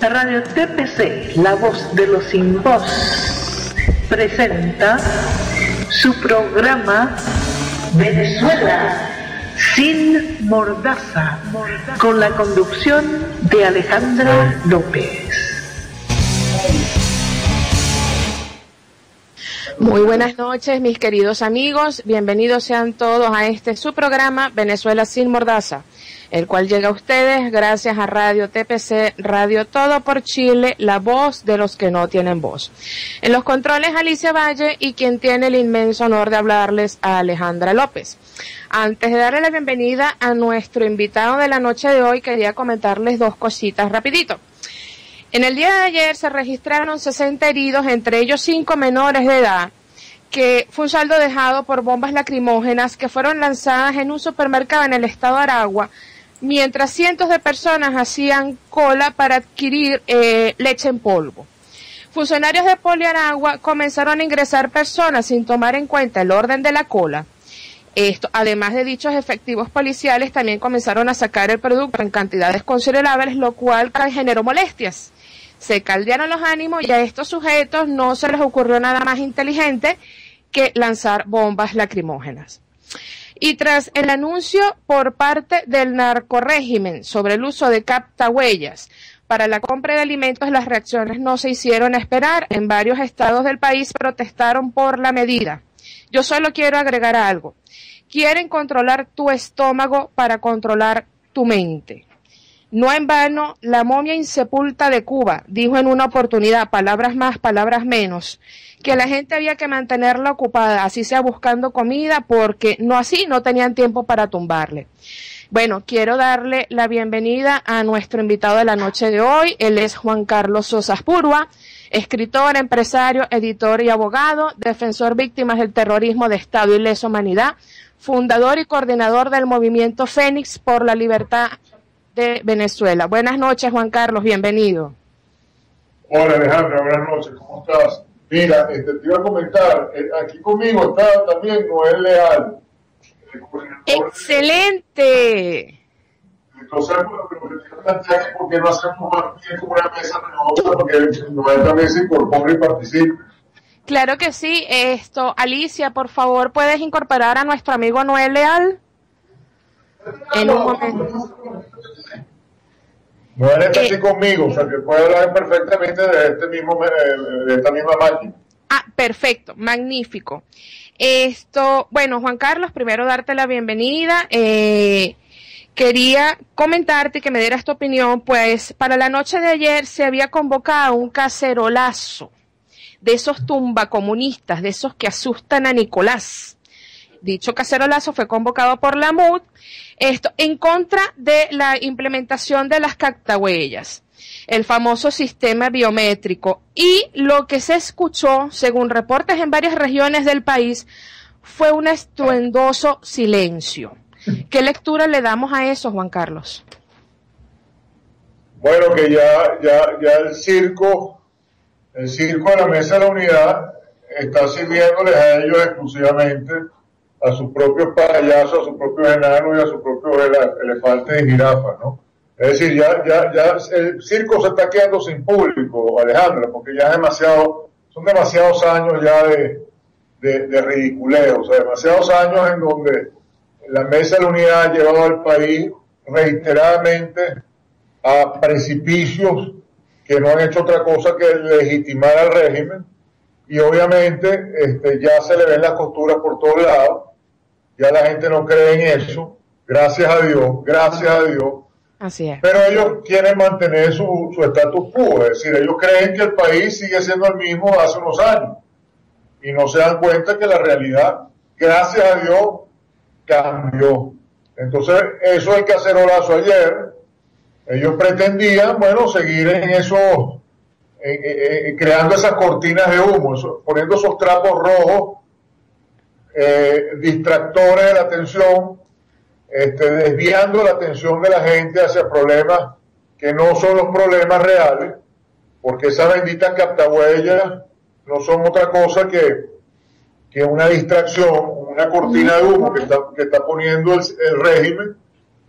Radio TPC, la voz de los sin voz, presenta su programa Venezuela sin mordaza, con la conducción de Alejandra López. Muy buenas noches, mis queridos amigos. Bienvenidos sean todos a su programa Venezuela sin mordaza, el cual llega a ustedes gracias a Radio TPC, Radio Todo por Chile, la voz de los que no tienen voz. En los controles, Alicia Valle, y quien tiene el inmenso honor de hablarles, a Alejandra López. Antes de darle la bienvenida a nuestro invitado de la noche de hoy, quería comentarles dos cositas rapidito. En el día de ayer se registraron 60 heridos, entre ellos 5 menores de edad, que fue un saldo dejado por bombas lacrimógenas que fueron lanzadas en un supermercado en el estado de Aragua, mientras cientos de personas hacían cola para adquirir leche en polvo. Funcionarios de Poliaragua comenzaron a ingresar personas sin tomar en cuenta el orden de la cola. Además de dichos efectivos policiales, también comenzaron a sacar el producto en cantidades considerables, lo cual generó molestias. Se caldearon los ánimos y a estos sujetos no se les ocurrió nada más inteligente que lanzar bombas lacrimógenas. Y tras el anuncio por parte del narcorrégimen sobre el uso de captahuellas para la compra de alimentos, las reacciones no se hicieron esperar. En varios estados del país protestaron por la medida. Yo solo quiero agregar algo. Quieren controlar tu estómago para controlar tu mente. No en vano, la momia insepulta de Cuba dijo en una oportunidad, palabras más, palabras menos, que la gente había que mantenerla ocupada, así sea buscando comida, porque no tenían tiempo para tumbarle. Bueno, quiero darle la bienvenida a nuestro invitado de la noche de hoy. Él es Juan Carlos Sosa Spurua, escritor, empresario, editor y abogado, defensor víctimas del terrorismo de Estado y lesa humanidad, fundador y coordinador del movimiento Fénix por la libertad de Venezuela. Buenas noches, Juan Carlos, bienvenido. Hola, Alejandra, buenas noches, ¿cómo estás? Mira, te iba a comentar, aquí conmigo está también Noel Leal. ¡Excelente! Entonces, ¿por qué no hacemos más bien como una mesa redonda? Porque Noel también se incorpora y participa. Claro que sí. Alicia, por favor, ¿puedes incorporar a nuestro amigo Noel Leal? En un momento. Noel está aquí conmigo, o sea que puede hablar perfectamente de esta misma máquina. Ah, perfecto, magnífico. Bueno, Juan Carlos, primero darte la bienvenida. Quería comentarte que me dieras tu opinión, pues para la noche de ayer se había convocado un cacerolazo de esos tumbacomunistas, de esos que asustan a Nicolás. Dicho cacerolazo fue convocado por la MUD, en contra de la implementación de las captahuellas, el famoso sistema biométrico. Y lo que se escuchó, según reportes en varias regiones del país, fue un estruendoso silencio. ¿Qué lectura le damos a eso, Juan Carlos? Bueno, que ya el circo de la Mesa de la Unidad está sirviéndoles a ellos exclusivamente, a sus propios payasos, a sus propios enanos y a sus propios elefantes y jirafas, ¿no? Es decir, ya el circo se está quedando sin público, Alejandra, porque ya son demasiados años ya de ridiculeo, o sea, demasiados años en donde la Mesa de la Unidad ha llevado al país reiteradamente a precipicios que no han hecho otra cosa que legitimar al régimen, y obviamente ya se le ven las costuras por todos lados, ya la gente no cree en eso, gracias a Dios. Así es. Pero ellos quieren mantener su status quo, es decir, ellos creen que el país sigue siendo el mismo de hace unos años, y no se dan cuenta que la realidad, gracias a Dios, cambió. Entonces, eso es el cacerolazo ayer. Ellos pretendían, seguir en eso, creando esas cortinas de humo, poniendo esos trapos rojos, distractores de la atención, desviando la atención de la gente hacia problemas que no son los problemas reales, porque esas benditas captahuellas no son otra cosa que una distracción, una cortina de humo que está poniendo el régimen,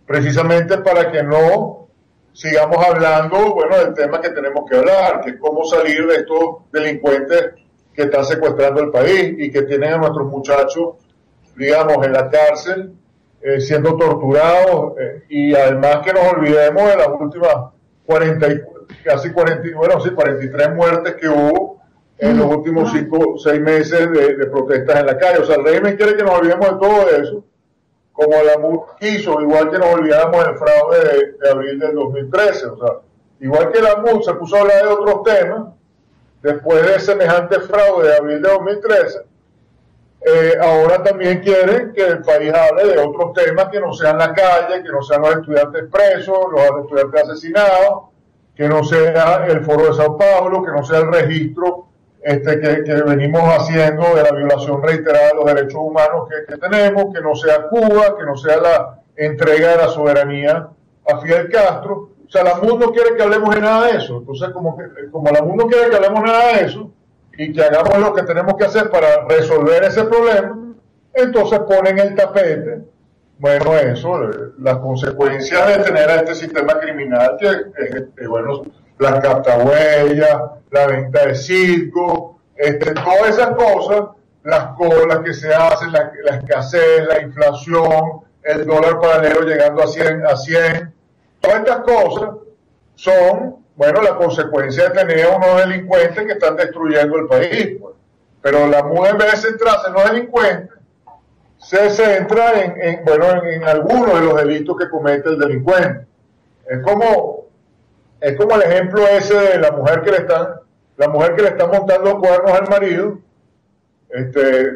precisamente para que no sigamos hablando, bueno, del tema que tenemos que hablar, que es cómo salir de estos delincuentes que están secuestrando el país y que tienen a nuestros muchachos, digamos, en la cárcel, siendo torturados, y además que nos olvidemos de las últimas 43 muertes que hubo en los últimos 5 o 6 meses de protestas en la calle. O sea, el régimen quiere que nos olvidemos de todo eso, como la MUD quiso, igual que nos olvidáramos del fraude de abril del 2013. O sea, igual que la MUD se puso a hablar de otros temas, después de semejante fraude de abril de 2013, ahora también quieren que el país hable de otros temas que no sean la calle, que no sean los estudiantes presos, los estudiantes asesinados, que no sea el Foro de Sao Paulo, que no sea el registro que venimos haciendo de la violación reiterada de los derechos humanos que tenemos, que no sea Cuba, que no sea la entrega de la soberanía a Fidel Castro. O sea, la MUD no quiere que hablemos de nada de eso. Entonces, como la MUD no quiere que hablemos nada de eso y que hagamos lo que tenemos que hacer para resolver ese problema, entonces ponen el tapete, bueno, eso, las consecuencias de tener a este sistema criminal, que bueno, las captahuellas, la venta de circo, todas esas cosas, las colas que se hacen, la escasez, la inflación, el dólar paralelo llegando a 100, todas estas cosas son, bueno, la consecuencia de tener a unos delincuentes que están destruyendo el país, pues. Pero la MUD, en vez de centrarse en los delincuentes, se centra en algunos de los delitos que comete el delincuente. Es como el ejemplo ese de la mujer que le está montando cuernos al marido,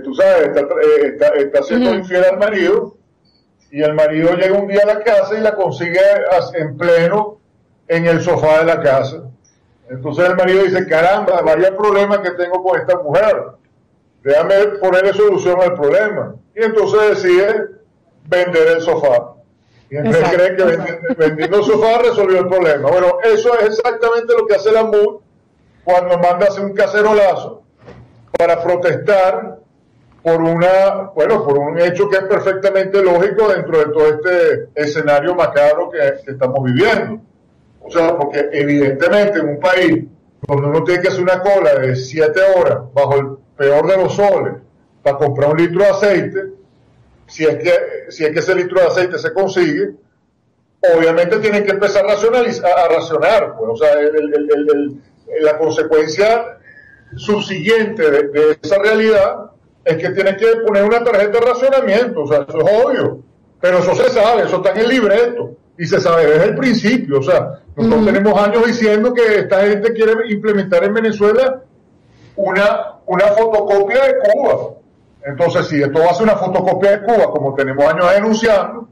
tú sabes, está siendo infiel al marido, y el marido llega un día a la casa y la consigue en pleno en el sofá de la casa. Entonces el marido dice, caramba, vaya problema que tengo con esta mujer, déjame ponerle solución al problema. Y entonces decide vender el sofá. Y entonces cree que vendiendo el sofá resolvió el problema. Bueno, eso es exactamente lo que hace la MUD cuando manda a hacer un cacerolazo para protestar por un hecho que es perfectamente lógico dentro de todo este escenario macabro que estamos viviendo. O sea, porque evidentemente en un país donde uno tiene que hacer una cola de 7 horas bajo el peor de los soles para comprar un litro de aceite, si es que ese litro de aceite se consigue, obviamente tienen que empezar a racionar, pues. O sea, la consecuencia subsiguiente de esa realidad es que tienen que poner una tarjeta de racionamiento. O sea, eso es obvio, pero eso se sabe, eso está en el libreto y se sabe desde el principio. O sea, nosotros tenemos años diciendo que esta gente quiere implementar en Venezuela una fotocopia de Cuba. Entonces, si esto va a ser una fotocopia de Cuba, como tenemos años denunciando,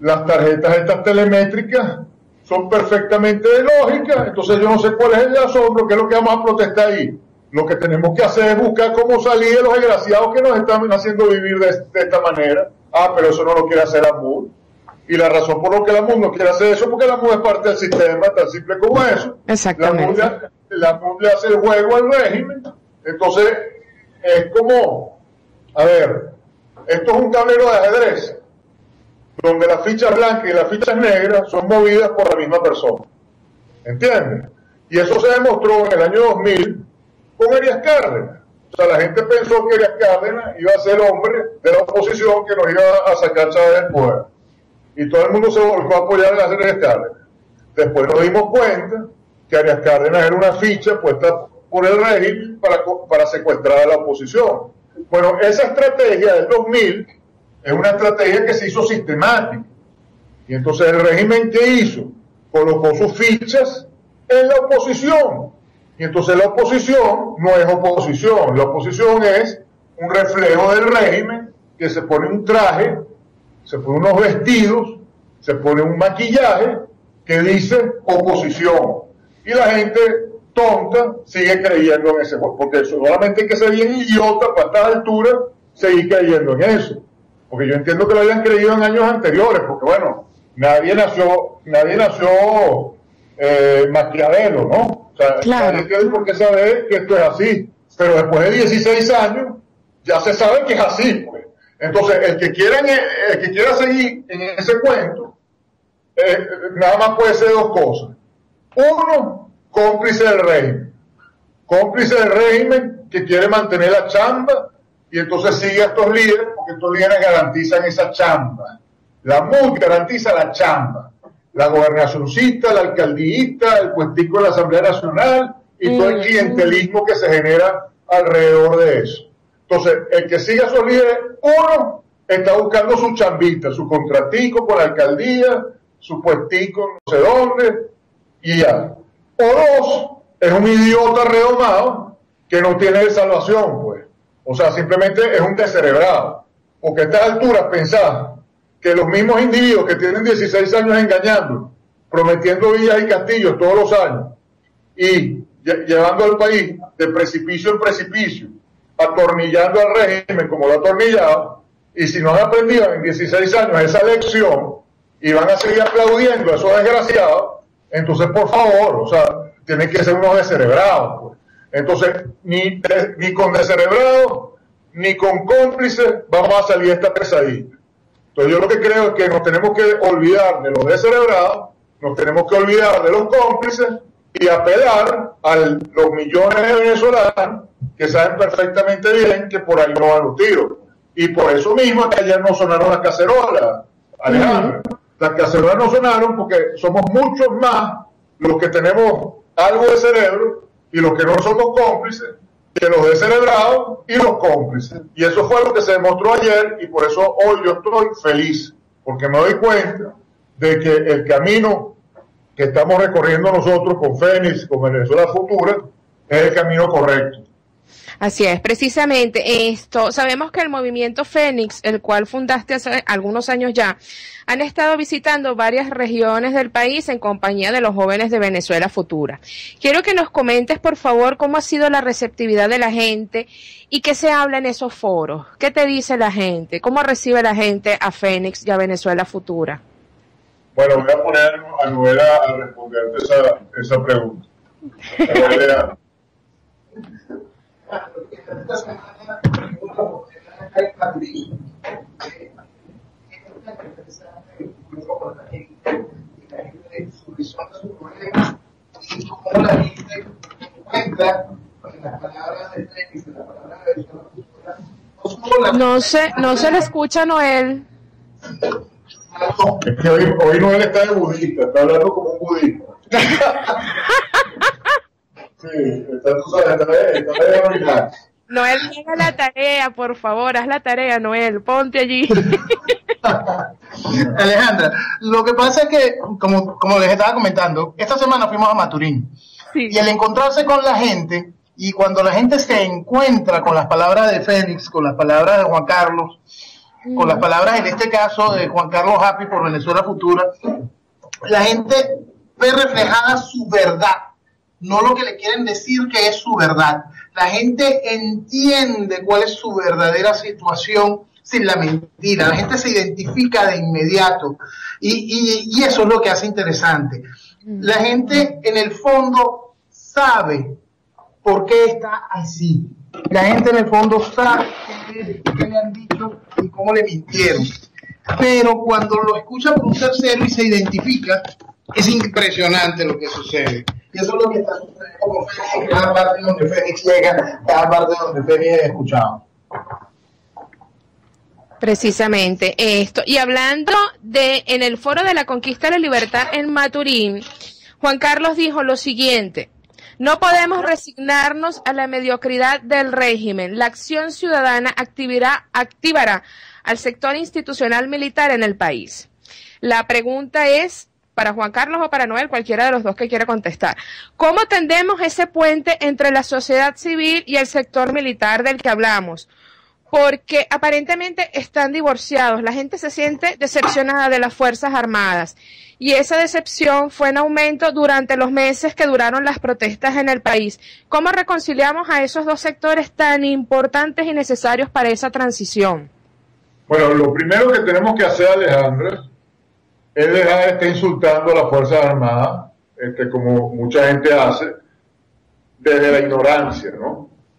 las tarjetas estas telemétricas son perfectamente lógicas. Entonces yo no sé cuál es el asombro, qué es lo que vamos a protestar ahí. Lo que tenemos que hacer es buscar cómo salir de los desgraciados que nos están haciendo vivir de esta manera. Pero eso no lo quiere hacer la MUD. Y la razón por la que la MUD no quiere hacer eso, porque la MUD es parte del sistema, tan simple como eso. Exactamente. La MUD le hace el juego al régimen. Entonces, es como, a ver, esto es un tablero de ajedrez, donde las fichas blancas y las fichas negras son movidas por la misma persona. ¿Entiendes? Y eso se demostró en el año 2000 con Arias Cárdenas. O sea, la gente pensó que Arias Cárdenas iba a ser el hombre de la oposición que nos iba a sacar Chávez del poder. Y todo el mundo se volcó a apoyar a Arias Cárdenas. Después nos dimos cuenta que Arias Cárdenas era una ficha puesta por el régimen para secuestrar a la oposición. Bueno, esa estrategia del 2000 es una estrategia que se hizo sistemática. Y entonces el régimen, ¿qué hizo? Colocó sus fichas en la oposición. Y entonces la oposición no es oposición. La oposición es un reflejo del régimen que se pone un traje, se pone unos vestidos, se pone un maquillaje que dice oposición. Y la gente tonta sigue creyendo en ese, porque solamente hay que ser bien idiota para estas alturas seguir creyendo en eso. Porque yo entiendo que lo hayan creído en años anteriores, porque bueno, nadie nació Maquiavelo, ¿no? O sea, claro. Nadie tiene por qué saber que esto es así, pero después de 16 años ya se sabe que es así, pues. Entonces, el que quiera seguir en ese cuento, nada más puede ser dos cosas. Uno, cómplice del régimen. Cómplice del régimen que quiere mantener la chamba y entonces sigue a estos líderes porque estos líderes garantizan esa chamba. La MUD garantiza la chamba. La gobernacioncita, la alcaldíita, el puestico de la Asamblea Nacional y todo el clientelismo que se genera alrededor de eso. Entonces, el que sigue a esos líderes, uno, está buscando su chambita, su contratico con la alcaldía, su puestico no sé dónde, y ya. O dos, es un idiota redomado que no tiene salvación, pues. O sea, simplemente es un descerebrado. Porque a estas alturas pensar que los mismos individuos que tienen 16 años engañando, prometiendo villas y castillos todos los años, y llevando al país de precipicio en precipicio, atornillando al régimen como lo ha atornillado, y si no han aprendido en 16 años esa lección, y van a seguir aplaudiendo a esos desgraciados, entonces por favor, o sea, tienen que ser unos descerebrados, pues. Entonces, ni con descerebrados, ni con cómplices vamos a salir de esta pesadilla. Entonces yo lo que creo es que nos tenemos que olvidar de los descerebrados, nos tenemos que olvidar de los cómplices y apelar a los millones de venezolanos que saben perfectamente bien que por ahí no van los tiros. Y por eso mismo que ayer no sonaron las cacerolas, Alejandro. Las cacerolas no sonaron porque somos muchos más los que tenemos algo de cerebro y los que no somos cómplices que los descerebrados y los cómplices. Y eso fue lo que se demostró ayer y por eso hoy yo estoy feliz, porque me doy cuenta de que el camino que estamos recorriendo nosotros con Fénix, con Venezuela Futura, es el camino correcto. Así es, precisamente esto. Sabemos que el movimiento Fénix, el cual fundaste hace algunos años ya, han estado visitando varias regiones del país en compañía de los jóvenes de Venezuela Futura. Quiero que nos comentes, por favor, cómo ha sido la receptividad de la gente y qué se habla en esos foros. ¿Qué te dice la gente? ¿Cómo recibe la gente a Fénix y a Venezuela Futura? Bueno, voy a poner a Noela a responderte esa pregunta. Esta semana y cómo la gente encuentra las palabras de Fénix, las palabras de no se le escucha a Noel. Es que hoy Noel está de budista, está hablando como un budista. Sí, está de original. Noel, haga la tarea, por favor, haz la tarea, Noel, ponte allí. Alejandra, lo que pasa es que, como les estaba comentando, esta semana fuimos a Maturín. Sí. Y al encontrarse con la gente, y cuando la gente se encuentra con las palabras de Fénix, con las palabras de Juan Carlos, con las palabras en este caso de Juan Carlos Happy por Venezuela Futura, la gente ve reflejada su verdad, no lo que le quieren decir que es su verdad. La gente entiende cuál es su verdadera situación sin la mentira. La gente se identifica de inmediato y eso es lo que hace interesante. La gente en el fondo sabe por qué está así. La gente en el fondo sabe qué le han dicho y cómo le mintieron. Pero cuando lo escucha por un tercero y se identifica, es impresionante lo que sucede. Y eso es lo que está sucediendo con Fénix, cada parte donde Fénix llega, cada parte donde Fénix es escuchado. Precisamente esto. Y hablando en el Foro de la Conquista de la Libertad en Maturín, Juan Carlos dijo lo siguiente: no podemos resignarnos a la mediocridad del régimen. La acción ciudadana activará al sector institucional militar en el país. La pregunta es, para Juan Carlos o para Noel, cualquiera de los dos que quiera contestar, ¿cómo tendemos ese puente entre la sociedad civil y el sector militar del que hablamos? Porque aparentemente están divorciados. La gente se siente decepcionada de las Fuerzas Armadas y esa decepción fue en aumento durante los meses que duraron las protestas en el país. ¿Cómo reconciliamos a esos dos sectores tan importantes y necesarios para esa transición? Bueno, lo primero que tenemos que hacer, Alejandra, es dejar de estar insultando a las Fuerzas Armadas, como mucha gente hace, desde la ignorancia, ¿no?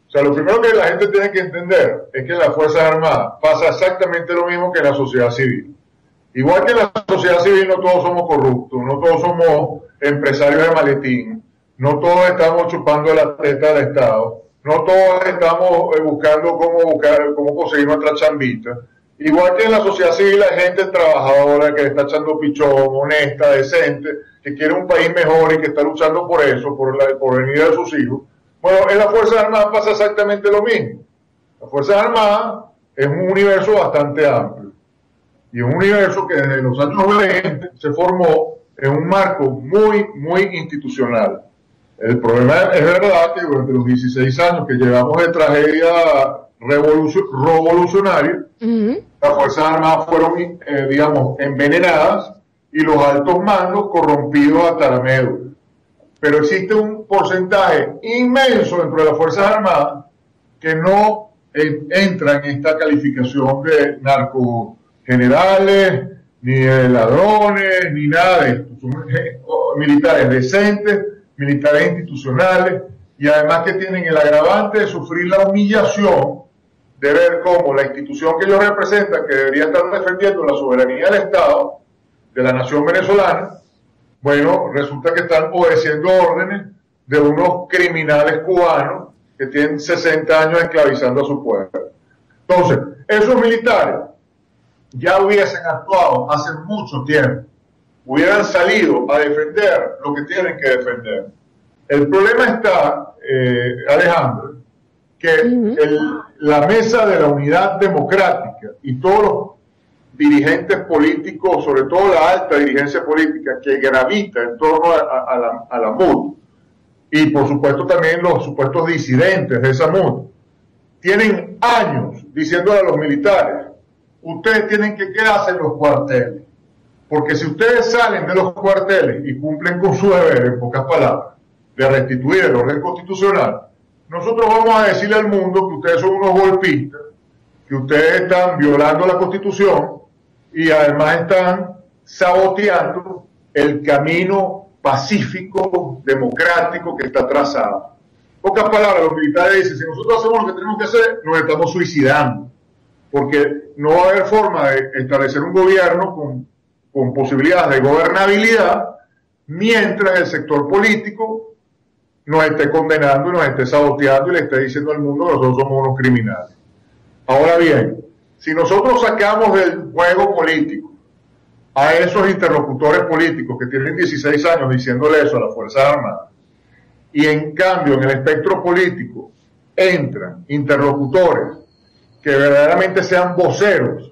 O sea, lo primero que la gente tiene que entender es que en las Fuerzas Armadas pasa exactamente lo mismo que en la sociedad civil. Igual que en la sociedad civil no todos somos corruptos, no todos somos empresarios de maletín, no todos estamos chupando la teta del Estado, no todos estamos buscando cómo conseguir nuestra chambita. Igual que en la sociedad civil hay gente trabajadora que está echando pichón, honesta, decente, que quiere un país mejor y que está luchando por eso, por el venir de sus hijos. Bueno, en las Fuerzas Armadas pasa exactamente lo mismo. Las Fuerzas Armadas es un universo bastante amplio. Y un universo que desde los años 20 se formó en un marco muy institucional. El problema es verdad que durante los 16 años que llevamos de tragedia revolucionaria, las Fuerzas Armadas fueron, digamos, envenenadas y los altos mandos corrompidos hasta la médula. Pero existe un porcentaje inmenso dentro de las Fuerzas Armadas que no entra en esta calificación de narcogenerales, ni de ladrones, ni nada de esto. Son militares decentes, militares institucionales, y además que tienen el agravante de sufrir la humillación de ver cómo la institución que ellos representan, que debería estar defendiendo la soberanía del Estado, de la nación venezolana, bueno, resulta que están obedeciendo órdenes de unos criminales cubanos que tienen 60 años esclavizando a su pueblo. Entonces, esos militares ya hubiesen actuado hace mucho tiempo, hubieran salido a defender lo que tienen que defender. El problema está, Alejandro, que la mesa de la unidad democrática y todos los dirigentes políticos, sobre todo la alta dirigencia política que gravita en torno a la MUD, y por supuesto también los supuestos disidentes de esa MUD, tienen años diciéndole a los militares: ustedes tienen que quedarse en los cuarteles, porque si ustedes salen de los cuarteles y cumplen con su deber, en pocas palabras, de restituir el orden constitucional, nosotros vamos a decirle al mundo que ustedes son unos golpistas, que ustedes están violando la Constitución y además están saboteando el camino pacífico, democrático que está trazado. En pocas palabras, los militares dicen: si nosotros hacemos lo que tenemos que hacer, nos estamos suicidando, porque no va a haber forma de establecer un gobierno con posibilidades de gobernabilidad mientras el sector político nos esté condenando y nos esté saboteando y le esté diciendo al mundo que nosotros somos unos criminales. Ahora bien, si nosotros sacamos del juego político a esos interlocutores políticos que tienen 16 años diciéndole eso a las Fuerzas Armadas, y en cambio en el espectro político entran interlocutores que verdaderamente sean voceros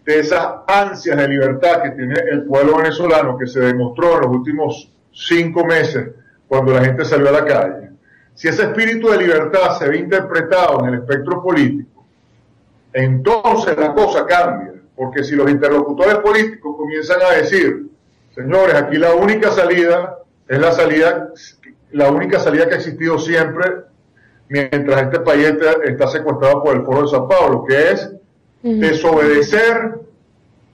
de esas ansias de libertad que tiene el pueblo venezolano, que se demostró en los últimos 5 meses cuando la gente salió a la calle, si ese espíritu de libertad se ve interpretado en el espectro político, entonces la cosa cambia, porque si los interlocutores políticos comienzan a decir: señores, aquí la única salida es la única salida que ha existido siempre mientras este país está secuestrado por el Foro de Sao Paulo, que es desobedecer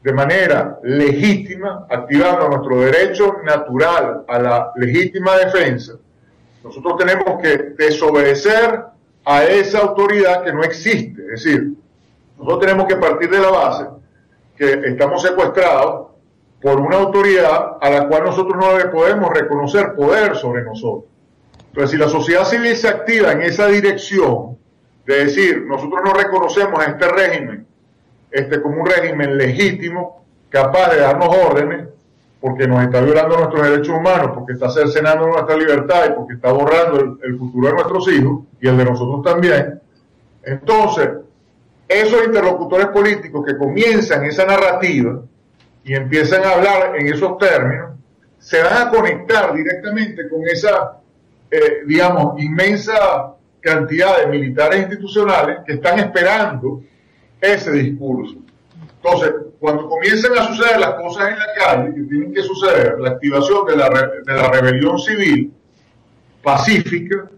de manera legítima, activando nuestro derecho natural a la legítima defensa. Nosotros tenemos que desobedecer a esa autoridad que no existe. Es decir, nosotros tenemos que partir de la base que estamos secuestrados por una autoridad a la cual nosotros no le podemos reconocer poder sobre nosotros. Entonces, si la sociedad civil se activa en esa dirección de decir: nosotros no reconocemos a este régimen como un régimen legítimo, capaz de darnos órdenes, porque nos está violando nuestros derechos humanos, porque está cercenando nuestra libertad y porque está borrando el futuro de nuestros hijos y el de nosotros también. Entonces, esos interlocutores políticos que comienzan esa narrativa y empiezan a hablar en esos términos, se van a conectar directamente con esa, digamos, inmensa cantidad de militares institucionales que están esperando ese discurso. Entonces, cuando comiencen a suceder las cosas en la calle que tienen que suceder, la activación de la rebelión civil pacífica,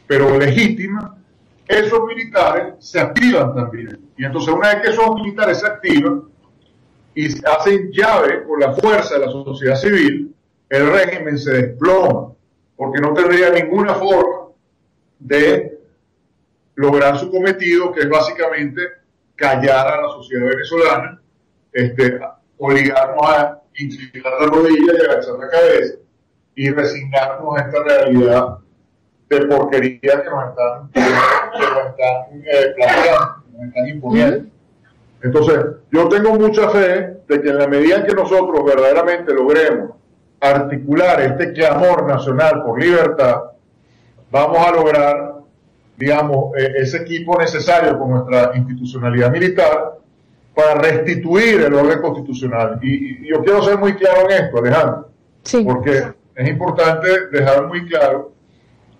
pero legítima, esos militares se activan también. Y entonces, una vez que esos militares se activan y hacen llave con la fuerza de la sociedad civil, el régimen se desploma, porque no tendría ninguna forma de lograr su cometido, que es básicamente callar a la sociedad venezolana, obligarnos a inclinar la rodilla y agachar la cabeza y resignarnos a esta realidad de porquería que nos están planteando, que nos están imponiendo. Entonces, yo tengo mucha fe de que en la medida en que nosotros verdaderamente logremos articular este clamor nacional por libertad, vamos a lograr, digamos, ese equipo necesario con nuestra institucionalidad militar para restituir el orden constitucional. Y yo quiero ser muy claro en esto, Alejandro, porque es importante dejar muy claro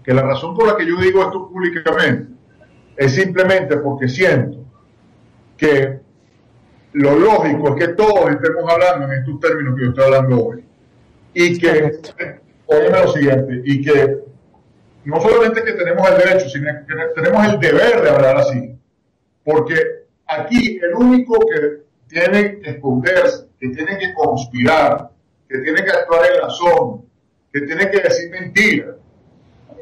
que la razón por la que yo digo esto públicamente es simplemente porque siento que lo lógico es que todos estemos hablando en estos términos que yo estoy hablando hoy. Y que, óyeme lo siguiente, y que no solamente que tenemos el derecho, sino que tenemos el deber de hablar así. Porque aquí el único que tiene que esconderse, que tiene que conspirar, que tiene que actuar en la sombra, que tiene que decir mentiras,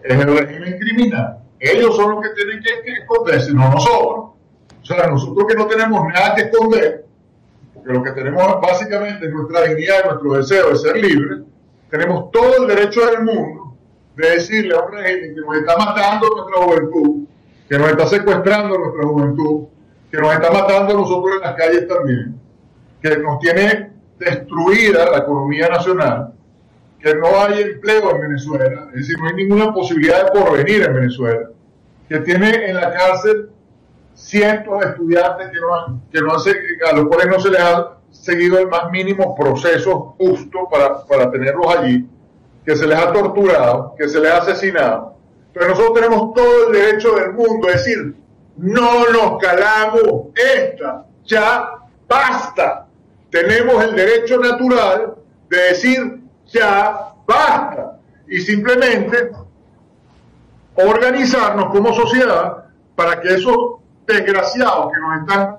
es el régimen criminal. Ellos son los que tienen que esconderse, no nosotros. O sea, nosotros que no tenemos nada que esconder, porque lo que tenemos básicamente es nuestra dignidad y nuestro deseo de ser libres, tenemos todo el derecho del mundo de decirle a un régimen que nos está matando nuestra juventud, que nos está secuestrando nuestra juventud, que nos está matando a nosotros en las calles también, que nos tiene destruida la economía nacional, que no hay empleo en Venezuela, es decir, no hay ninguna posibilidad de porvenir en Venezuela, que tiene en la cárcel cientos de estudiantes a los cuales no se les ha seguido el más mínimo proceso justo para tenerlos allí, que se les ha torturado, que se les ha asesinado. Pero nosotros tenemos todo el derecho del mundo a decir, no nos calamos, ya basta. Tenemos el derecho natural de decir, ya basta. Y simplemente organizarnos como sociedad para que esos desgraciados que nos están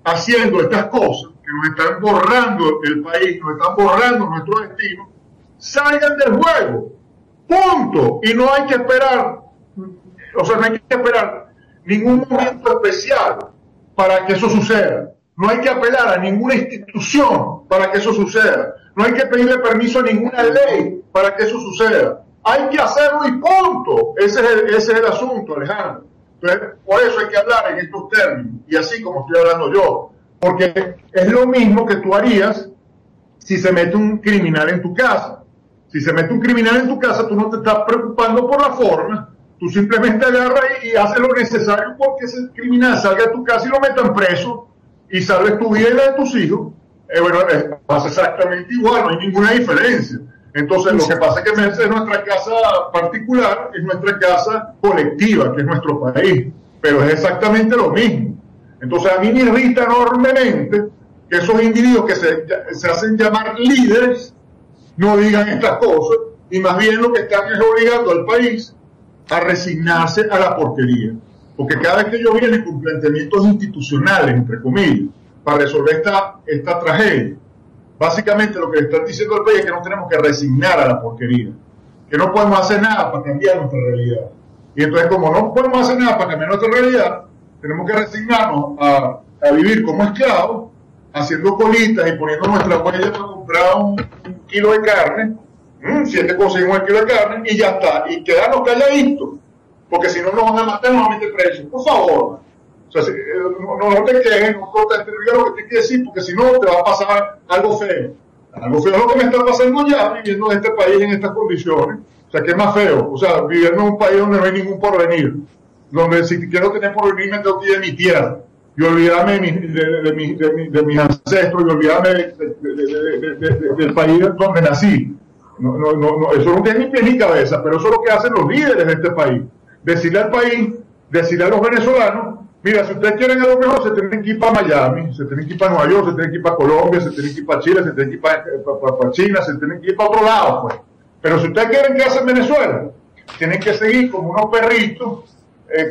haciendo estas cosas, que nos están borrando el país, nos están borrando nuestro destino, salgan del juego, punto. Y no hay que esperar, o sea, no hay que esperar ningún momento especial para que eso suceda. No hay que apelar a ninguna institución para que eso suceda. No hay que pedirle permiso a ninguna ley para que eso suceda. Hay que hacerlo y punto. Ese es el asunto, Alejandro. Entonces, por eso hay que hablar en estos términos, y así como estoy hablando yo, porque es lo mismo que tú harías si se mete un criminal en tu casa. Si se mete un criminal en tu casa, tú no te estás preocupando por la forma, tú simplemente agarras y haces lo necesario porque ese criminal salga de tu casa y lo metan preso, y salves tu vida y la de tus hijos. Bueno, pasa exactamente igual, no hay ninguna diferencia. Entonces, lo que pasa es que es nuestra casa particular, es nuestra casa colectiva, que es nuestro país, pero es exactamente lo mismo. Entonces, a mí me irrita enormemente que esos individuos que se hacen llamar líderes no digan estas cosas, y más bien lo que están es obligando al país a resignarse a la porquería. Porque cada vez que ellos vienen con planteamientos institucionales, entre comillas, para resolver esta tragedia, básicamente lo que le están diciendo al país es que no tenemos que resignar a la porquería, que no podemos hacer nada para cambiar nuestra realidad. Y entonces, como no podemos hacer nada para cambiar nuestra realidad, tenemos que resignarnos a vivir como esclavos, haciendo colitas y poniendo nuestra huella para comprar un kilo de carne, 7 conseguimos el kilo de carne y ya está, y quedarnos calladitos, porque si no nos van a matar, nos van a meter presos. Por favor. O sea, no te quejes, no protestes, diga lo que tienes que decir, porque si no te va a pasar algo feo. Algo feo es lo que me está pasando ya, viviendo en este país en estas condiciones. O sea, ¿qué es más feo? O sea, viviendo en un país donde no hay ningún porvenir, donde si quiero tener porvenir me tengo que ir de mi tierra, y olvidarme de mis ancestros, y olvidarme del país donde nací. No, eso no tiene ni pie ni cabeza, pero eso es lo que hacen los líderes de este país. Decirle al país, decirle a los venezolanos, mira, si ustedes quieren a lo mejor, se tienen que ir para Miami, se tienen que ir para Nueva York, se tienen que ir para Colombia, se tienen que ir para Chile, se tienen que ir para China, se tienen que ir para otro lado, pues. Pero si ustedes quieren que hacen Venezuela, tienen que seguir como unos perritos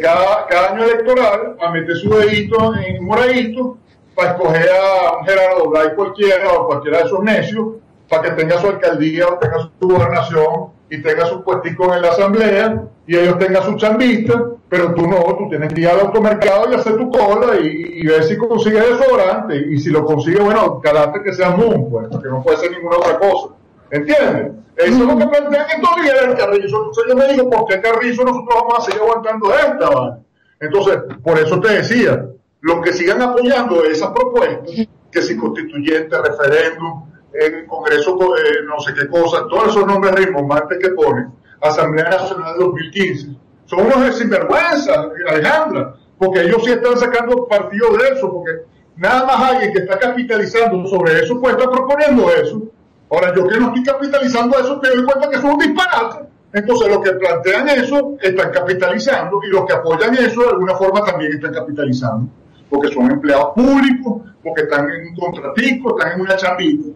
cada año electoral a meter su dedito en moradito para escoger a un Gerardo Blay cualquiera o cualquiera de esos necios para que tenga su alcaldía o tenga su gobernación y tenga su puestico en la asamblea y ellos tengan su chambita Pero tú no, tú tienes que ir al automercado y hacer tu cola y ver si consigues desodorante. Y si lo consigues, bueno, carácter que sea Moon, pues, porque no puede ser ninguna otra cosa. ¿Entiendes? Eso es lo que plantean estos días del Carrizo. Entonces yo me digo, ¿por qué Carrizo nosotros vamos a seguir aguantando esta, ¿vale? Entonces, por eso te decía, los que sigan apoyando esas propuestas, que si constituyente, referéndum, el Congreso, no sé qué cosa, todos esos nombres rimbombantes que ponen, Asamblea Nacional de 2015, son unos sinvergüenza, Alejandra, porque ellos sí están sacando partido de eso, porque nada más alguien que está capitalizando sobre eso puede estar proponiendo eso. Ahora, yo que no estoy capitalizando eso, te doy cuenta que eso es un disparate. Entonces, los que plantean eso están capitalizando y los que apoyan eso de alguna forma también están capitalizando, porque son empleados públicos, porque están en un contratico, están en una chapita,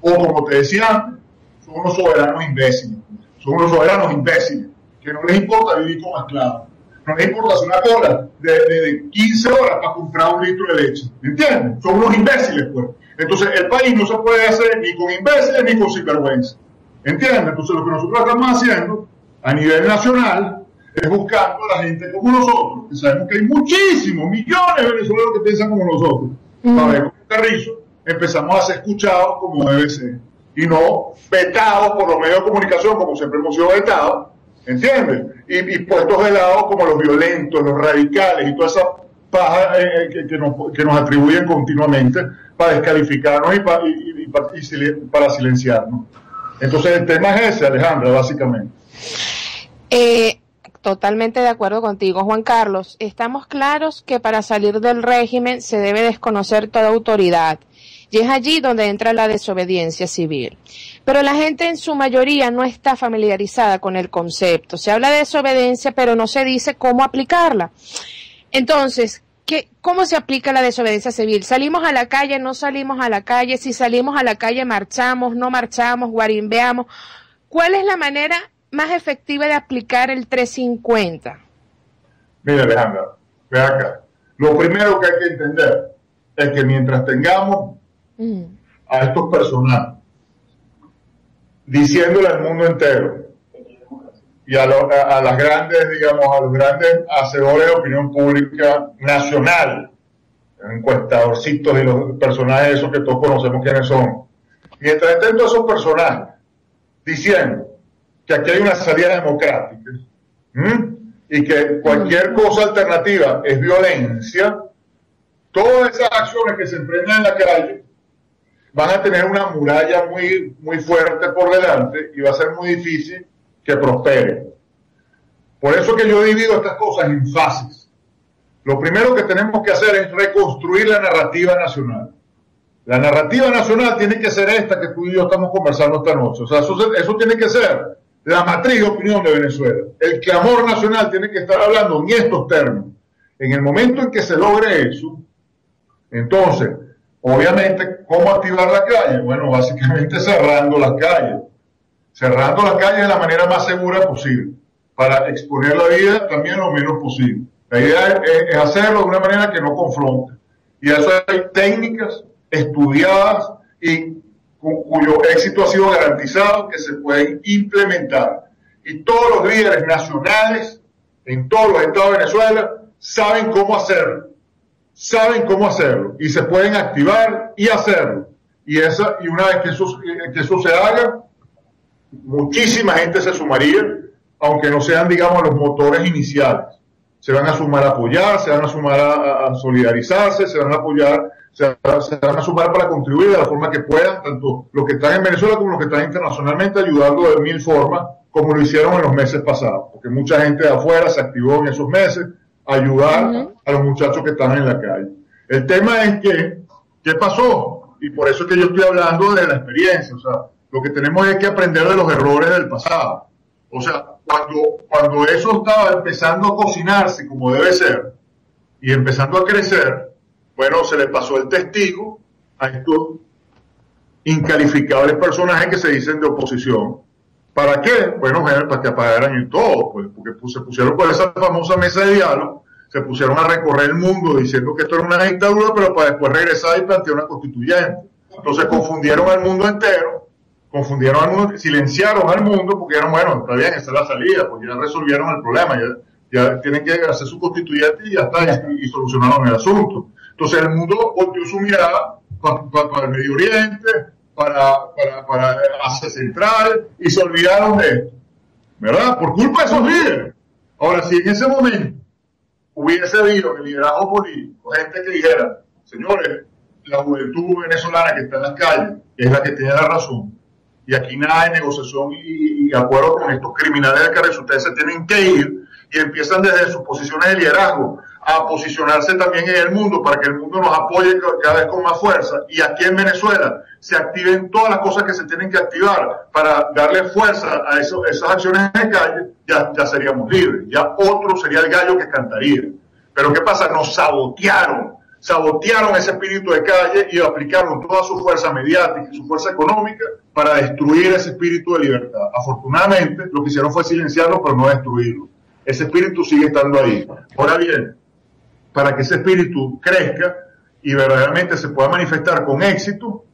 o como te decía antes, son unos soberanos imbéciles, que no les importa vivir como esclavos, no les importa hacer una cola de 15 horas para comprar un litro de leche, ¿entiendes? Son unos imbéciles, pues. Entonces, el país no se puede hacer ni con imbéciles ni con sinvergüenza, ¿entiendes? Entonces, lo que nosotros estamos haciendo a nivel nacional es buscando a la gente como nosotros, que sabemos que hay muchísimos, millones de venezolanos que piensan como nosotros. Para ver con Carrizo empezamos a ser escuchados como debe ser, y no vetados por los medios de comunicación, como siempre hemos sido vetados, ¿entiendes? Y puestos de lado como los violentos, los radicales y toda esa paja que nos atribuyen continuamente para descalificarnos y para silenciarnos. Entonces el tema es ese, Alejandra, básicamente. Totalmente de acuerdo contigo, Juan Carlos. Estamos claros que para salir del régimen se debe desconocer toda autoridad, y es allí donde entra la desobediencia civil. Pero la gente en su mayoría no está familiarizada con el concepto. Se habla de desobediencia, pero no se dice cómo aplicarla. Entonces, ¿cómo se aplica la desobediencia civil? ¿Salimos a la calle, no salimos a la calle? Si salimos a la calle, marchamos, no marchamos, guarimbeamos. ¿Cuál es la manera más efectiva de aplicar el 350? Mira, Alejandra, ve acá. Lo primero que hay que entender es que mientras tengamos a estos personajes diciéndole al mundo entero y a las grandes, digamos, a los grandes hacedores de opinión pública nacional, encuestadorcitos y los personajes esos que todos conocemos quiénes son, mientras estén todos esos personajes diciendo que aquí hay una salida democrática y que cualquier cosa alternativa es violencia, todas esas acciones que se emprenden en la calle van a tener una muralla muy, muy fuerte por delante y va a ser muy difícil que prospere. Por eso que yo divido estas cosas en fases. Lo primero que tenemos que hacer es reconstruir la narrativa nacional. La narrativa nacional tiene que ser esta que tú y yo estamos conversando esta noche. O sea, eso tiene que ser la matriz de opinión de Venezuela. El clamor nacional tiene que estar hablando en estos términos. En el momento en que se logre eso, entonces, obviamente, ¿cómo activar la calle? Bueno, básicamente cerrando las calles. Cerrando las calles de la manera más segura posible, para exponer la vida también lo menos posible. La idea es hacerlo de una manera que no confronte. Y eso hay técnicas estudiadas y cuyo éxito ha sido garantizado que se pueden implementar. Y todos los líderes nacionales en todos los estados de Venezuela saben cómo hacerlo. Saben cómo hacerlo y se pueden activar y hacerlo. Y una vez que eso se haga, muchísima gente se sumaría, aunque no sean, digamos, los motores iniciales. Se van a sumar a apoyar, se van a sumar a solidarizarse, se van a apoyar, se van a sumar para contribuir de la forma que puedan, tanto los que están en Venezuela como los que están internacionalmente, ayudando de mil formas, como lo hicieron en los meses pasados, porque mucha gente de afuera se activó en esos meses a ayudar a los muchachos que están en la calle. El tema es que, ¿qué pasó? Y por eso es que yo estoy hablando de la experiencia. O sea, lo que tenemos es que aprender de los errores del pasado. O sea, cuando eso estaba empezando a cocinarse como debe ser y empezando a crecer, bueno, se le pasó el testigo a estos incalificables personajes que se dicen de oposición. ¿Para qué? Bueno, para que apagaran el todo, pues, porque se pusieron por esa famosa mesa de diálogo, se pusieron a recorrer el mundo diciendo que esto era una dictadura, pero para después regresar y plantear una constituyente. Entonces confundieron al mundo entero, silenciaron al mundo, porque dijeron, bueno, está bien, esa es la salida, pues ya resolvieron el problema, ya ya tienen que hacer su constituyente y ya está, y solucionaron el asunto. Entonces el mundo volteó su mirada para el Medio Oriente, para Asia Central, y se olvidaron de esto, ¿verdad? Por culpa de esos líderes. Ahora, si en ese momento hubiese habido el liderazgo político, gente que dijera, señores, la juventud venezolana que está en las calles es la que tiene la razón, y aquí nada de negociación y acuerdo con estos criminales de carrera, ustedes se tienen que ir, y empiezan desde sus posiciones de liderazgo a posicionarse también en el mundo para que el mundo nos apoye cada vez con más fuerza, y aquí en Venezuela se activen todas las cosas que se tienen que activar para darle fuerza a esas acciones de calle, ya seríamos libres, ya otro sería el gallo que cantaría. Pero ¿qué pasa? Nos sabotearon ese espíritu de calle y aplicaron toda su fuerza mediática y su fuerza económica para destruir ese espíritu de libertad. Afortunadamente, lo que hicieron fue silenciarlo, pero no destruirlo. Ese espíritu sigue estando ahí. Ahora bien, para que ese espíritu crezca y verdaderamente se pueda manifestar con éxito,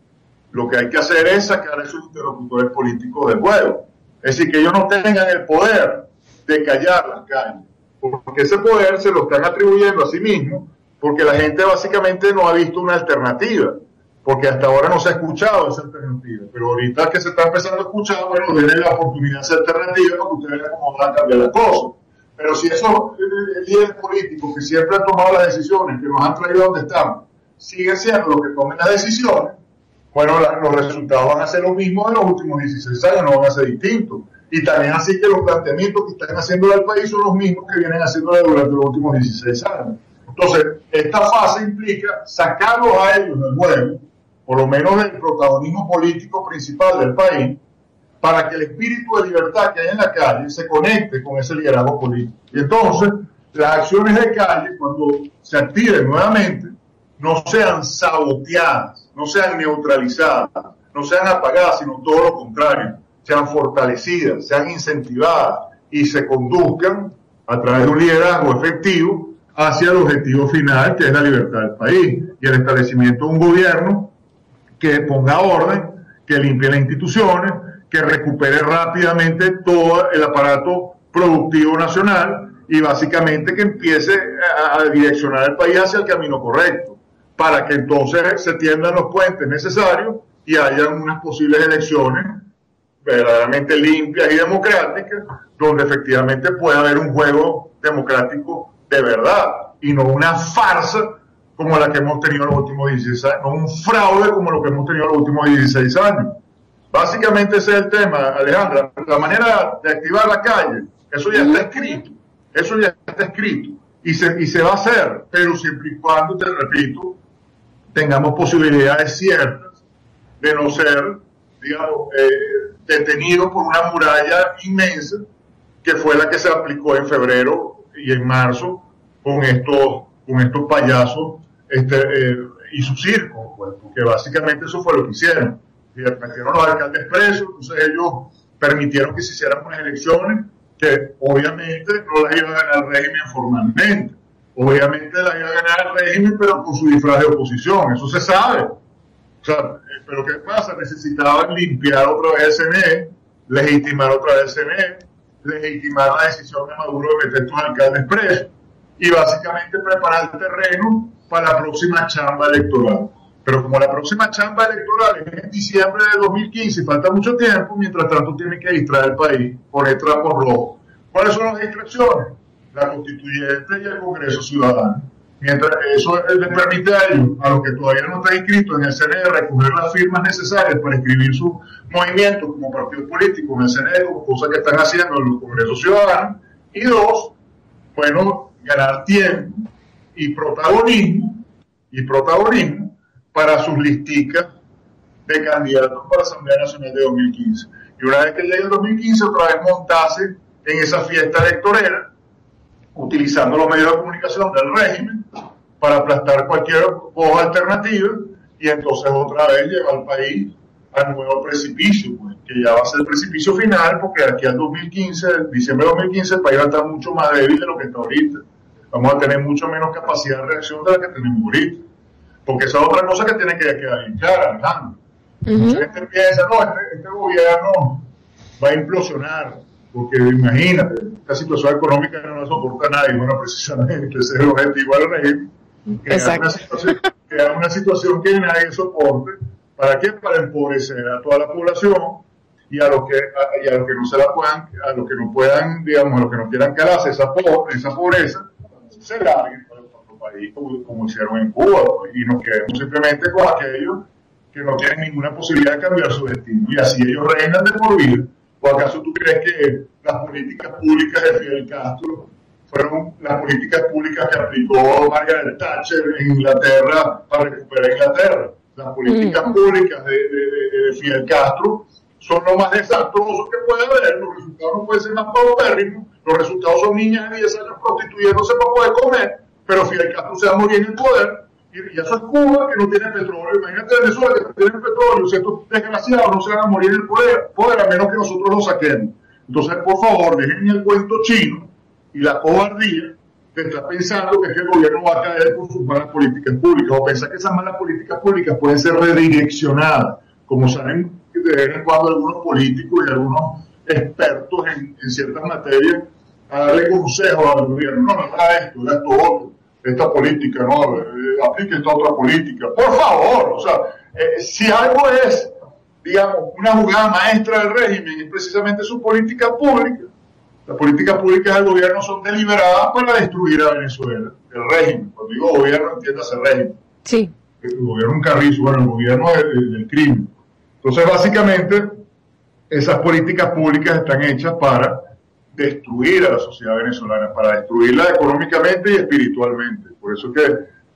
lo que hay que hacer es sacar a esos interlocutores políticos del juego. Es decir, que ellos no tengan el poder de callar las calles, porque ese poder se lo están atribuyendo a sí mismos, porque la gente básicamente no ha visto una alternativa, porque hasta ahora no se ha escuchado esa alternativa, pero ahorita que se está empezando a escuchar, bueno, tienen la oportunidad de esa alternativa para que ustedes vean cómo van a cambiar las cosas. Pero si esos líderes políticos que siempre han tomado las decisiones, que nos han traído a donde estamos, siguen siendo los que tomen las decisiones, bueno, los resultados van a ser los mismos de los últimos 16 años, no van a ser distintos. Y también así que los planteamientos que están haciendo al país son los mismos que vienen haciendo durante los últimos 16 años. Entonces, esta fase implica sacarlos a ellos del juego, por lo menos del protagonismo político principal del país, para que el espíritu de libertad que hay en la calle se conecte con ese liderazgo político. Y entonces, las acciones de calle, cuando se activen nuevamente, no sean saboteadas, no sean neutralizadas, no sean apagadas, sino todo lo contrario, sean fortalecidas, sean incentivadas y se conduzcan a través de un liderazgo efectivo hacia el objetivo final, que es la libertad del país y el establecimiento de un gobierno que ponga orden, que limpie las instituciones, que recupere rápidamente todo el aparato productivo nacional y básicamente que empiece a direccionar el país hacia el camino correcto, para que entonces se tiendan los puentes necesarios y hayan unas posibles elecciones verdaderamente limpias y democráticas, donde efectivamente pueda haber un juego democrático de verdad y no una farsa como la que hemos tenido los últimos 16 años, no un fraude como lo que hemos tenido los últimos 16 años. Básicamente ese es el tema, Alejandra. La manera de activar la calle, eso ya está escrito, y se va a hacer, pero siempre y cuando, te repito, tengamos posibilidades ciertas de no ser, digamos, detenidos por una muralla inmensa que fue la que se aplicó en febrero y en marzo con estos payasos y su circo, pues, porque básicamente eso fue lo que hicieron. Metieron los alcaldes presos, entonces ellos permitieron que se hicieran unas elecciones que obviamente no las iba a ganar el régimen formalmente, obviamente las iba a ganar el régimen pero con su disfraz de oposición, eso se sabe. O sea, pero ¿qué pasa? Necesitaban limpiar otra vez el CNE, legitimar otra vez el CNE, legitimar la decisión de Maduro de meter estos alcaldes presos y básicamente preparar el terreno para la próxima chamba electoral. Pero como la próxima chamba electoral es en diciembre de 2015 y falta mucho tiempo, mientras tanto tienen que distraer el país, poner trapos rojos. ¿Cuáles son las distracciones? La constituyente y el Congreso Ciudadano. Mientras eso les permite a ellos, a los que todavía no están inscritos en el CNE, recoger las firmas necesarias para escribir su movimiento como partido político en el CNE, como cosas que están haciendo en los Congresos Ciudadanos. Y dos, bueno, ganar tiempo y protagonismo para sus listicas de candidatos para la Asamblea Nacional de 2015. Y una vez que llegue el 2015, otra vez montarse en esa fiesta electoral, utilizando los medios de comunicación del régimen para aplastar cualquier voz alternativa y entonces otra vez llevar al país al nuevo precipicio, pues, que ya va a ser el precipicio final, porque de aquí al 2015, diciembre de 2015, el país va a estar mucho más débil de lo que está ahorita. Vamos a tener mucho menos capacidad de reacción de la que tenemos ahorita. Porque esa es otra cosa que tiene que quedar bien clara, Alejandro. Mucha gente piensa, no, este gobierno va a implosionar, porque imagínate, esta situación económica no la soporta nadie, bueno, precisamente ese es el objetivo del régimen, crear una situación que nadie soporte. ¿Para qué? Para empobrecer a toda la población y a los que no se la puedan, a los que no puedan, digamos, a los que no quieran quedarse esa pobreza, se larguen para otro país, como hicieron en Cuba, y nos quedemos simplemente con aquellos que no tienen ninguna posibilidad de cambiar su destino, y así ellos reinan de por vida. ¿O acaso tú crees que las políticas públicas de Fidel Castro fueron las políticas públicas que aplicó Margaret Thatcher en Inglaterra para recuperar Inglaterra? Las políticas públicas de Fidel Castro son lo más desastrosos que puede haber. Los resultados no pueden ser más paupérrimos. Los resultados son niñas de 10 años prostituyéndose para poder comer, pero Fidel Castro se va a morir en el poder. Y eso es Cuba, que no tiene petróleo. Imagínate Venezuela, que no tiene petróleo. Si estos desgraciados no se van a morir en el poder, a menos que nosotros lo saquemos. Entonces, por favor, dejen el cuento chino y la cobardía que está pensando que el gobierno va a caer por sus malas políticas públicas, o pensar que esas malas políticas públicas pueden ser redireccionadas, como saben de vez en cuando algunos políticos y algunos expertos en ciertas materias, a darle consejos al gobierno. No haga esto, otro, esta política, no, aplique esta otra política. Por favor, o sea, si algo es, digamos, una jugada maestra del régimen, es precisamente su política pública. Las políticas públicas del gobierno son deliberadas para destruir a Venezuela, el régimen. Cuando digo gobierno, entiéndase régimen. Sí. El gobierno un carrizo, bueno, el gobierno del crimen. Entonces, básicamente, esas políticas públicas están hechas para destruir a la sociedad venezolana, para destruirla económicamente y espiritualmente. Por eso que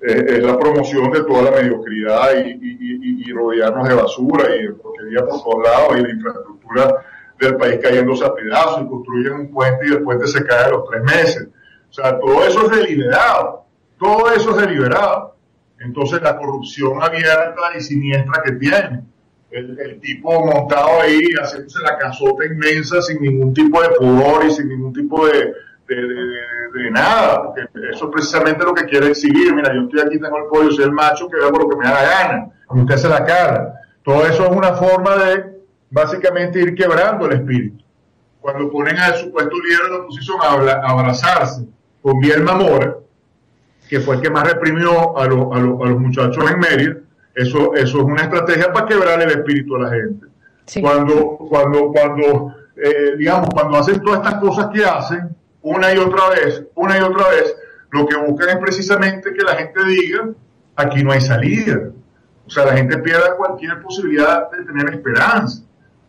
es la promoción de toda la mediocridad y rodearnos de basura y de porquería por todos lados y la infraestructura del país cayéndose a pedazos y construyen un puente y el puente se cae a los 3 meses. O sea, todo eso es deliberado. Todo eso es deliberado. Entonces, la corrupción abierta y siniestra que tiene. El tipo montado ahí, haciéndose la casota inmensa sin ningún tipo de pudor y sin ningún tipo de nada, porque eso es precisamente lo que quiere exhibir. Mira, yo estoy aquí, tengo el pollo, soy el macho que veo por lo que me da la gana, y usted se la cara. Todo eso es una forma de básicamente ir quebrando el espíritu. Cuando ponen al supuesto líder de la oposición a abrazarse con Bielma Mora, que fue el que más reprimió a los muchachos en Mérida, eso es una estrategia para quebrar el espíritu a la gente. Sí. Cuando hacen todas estas cosas que hacen, una y otra vez, lo que buscan es precisamente que la gente diga, aquí no hay salida. O sea, la gente pierde cualquier posibilidad de tener esperanza.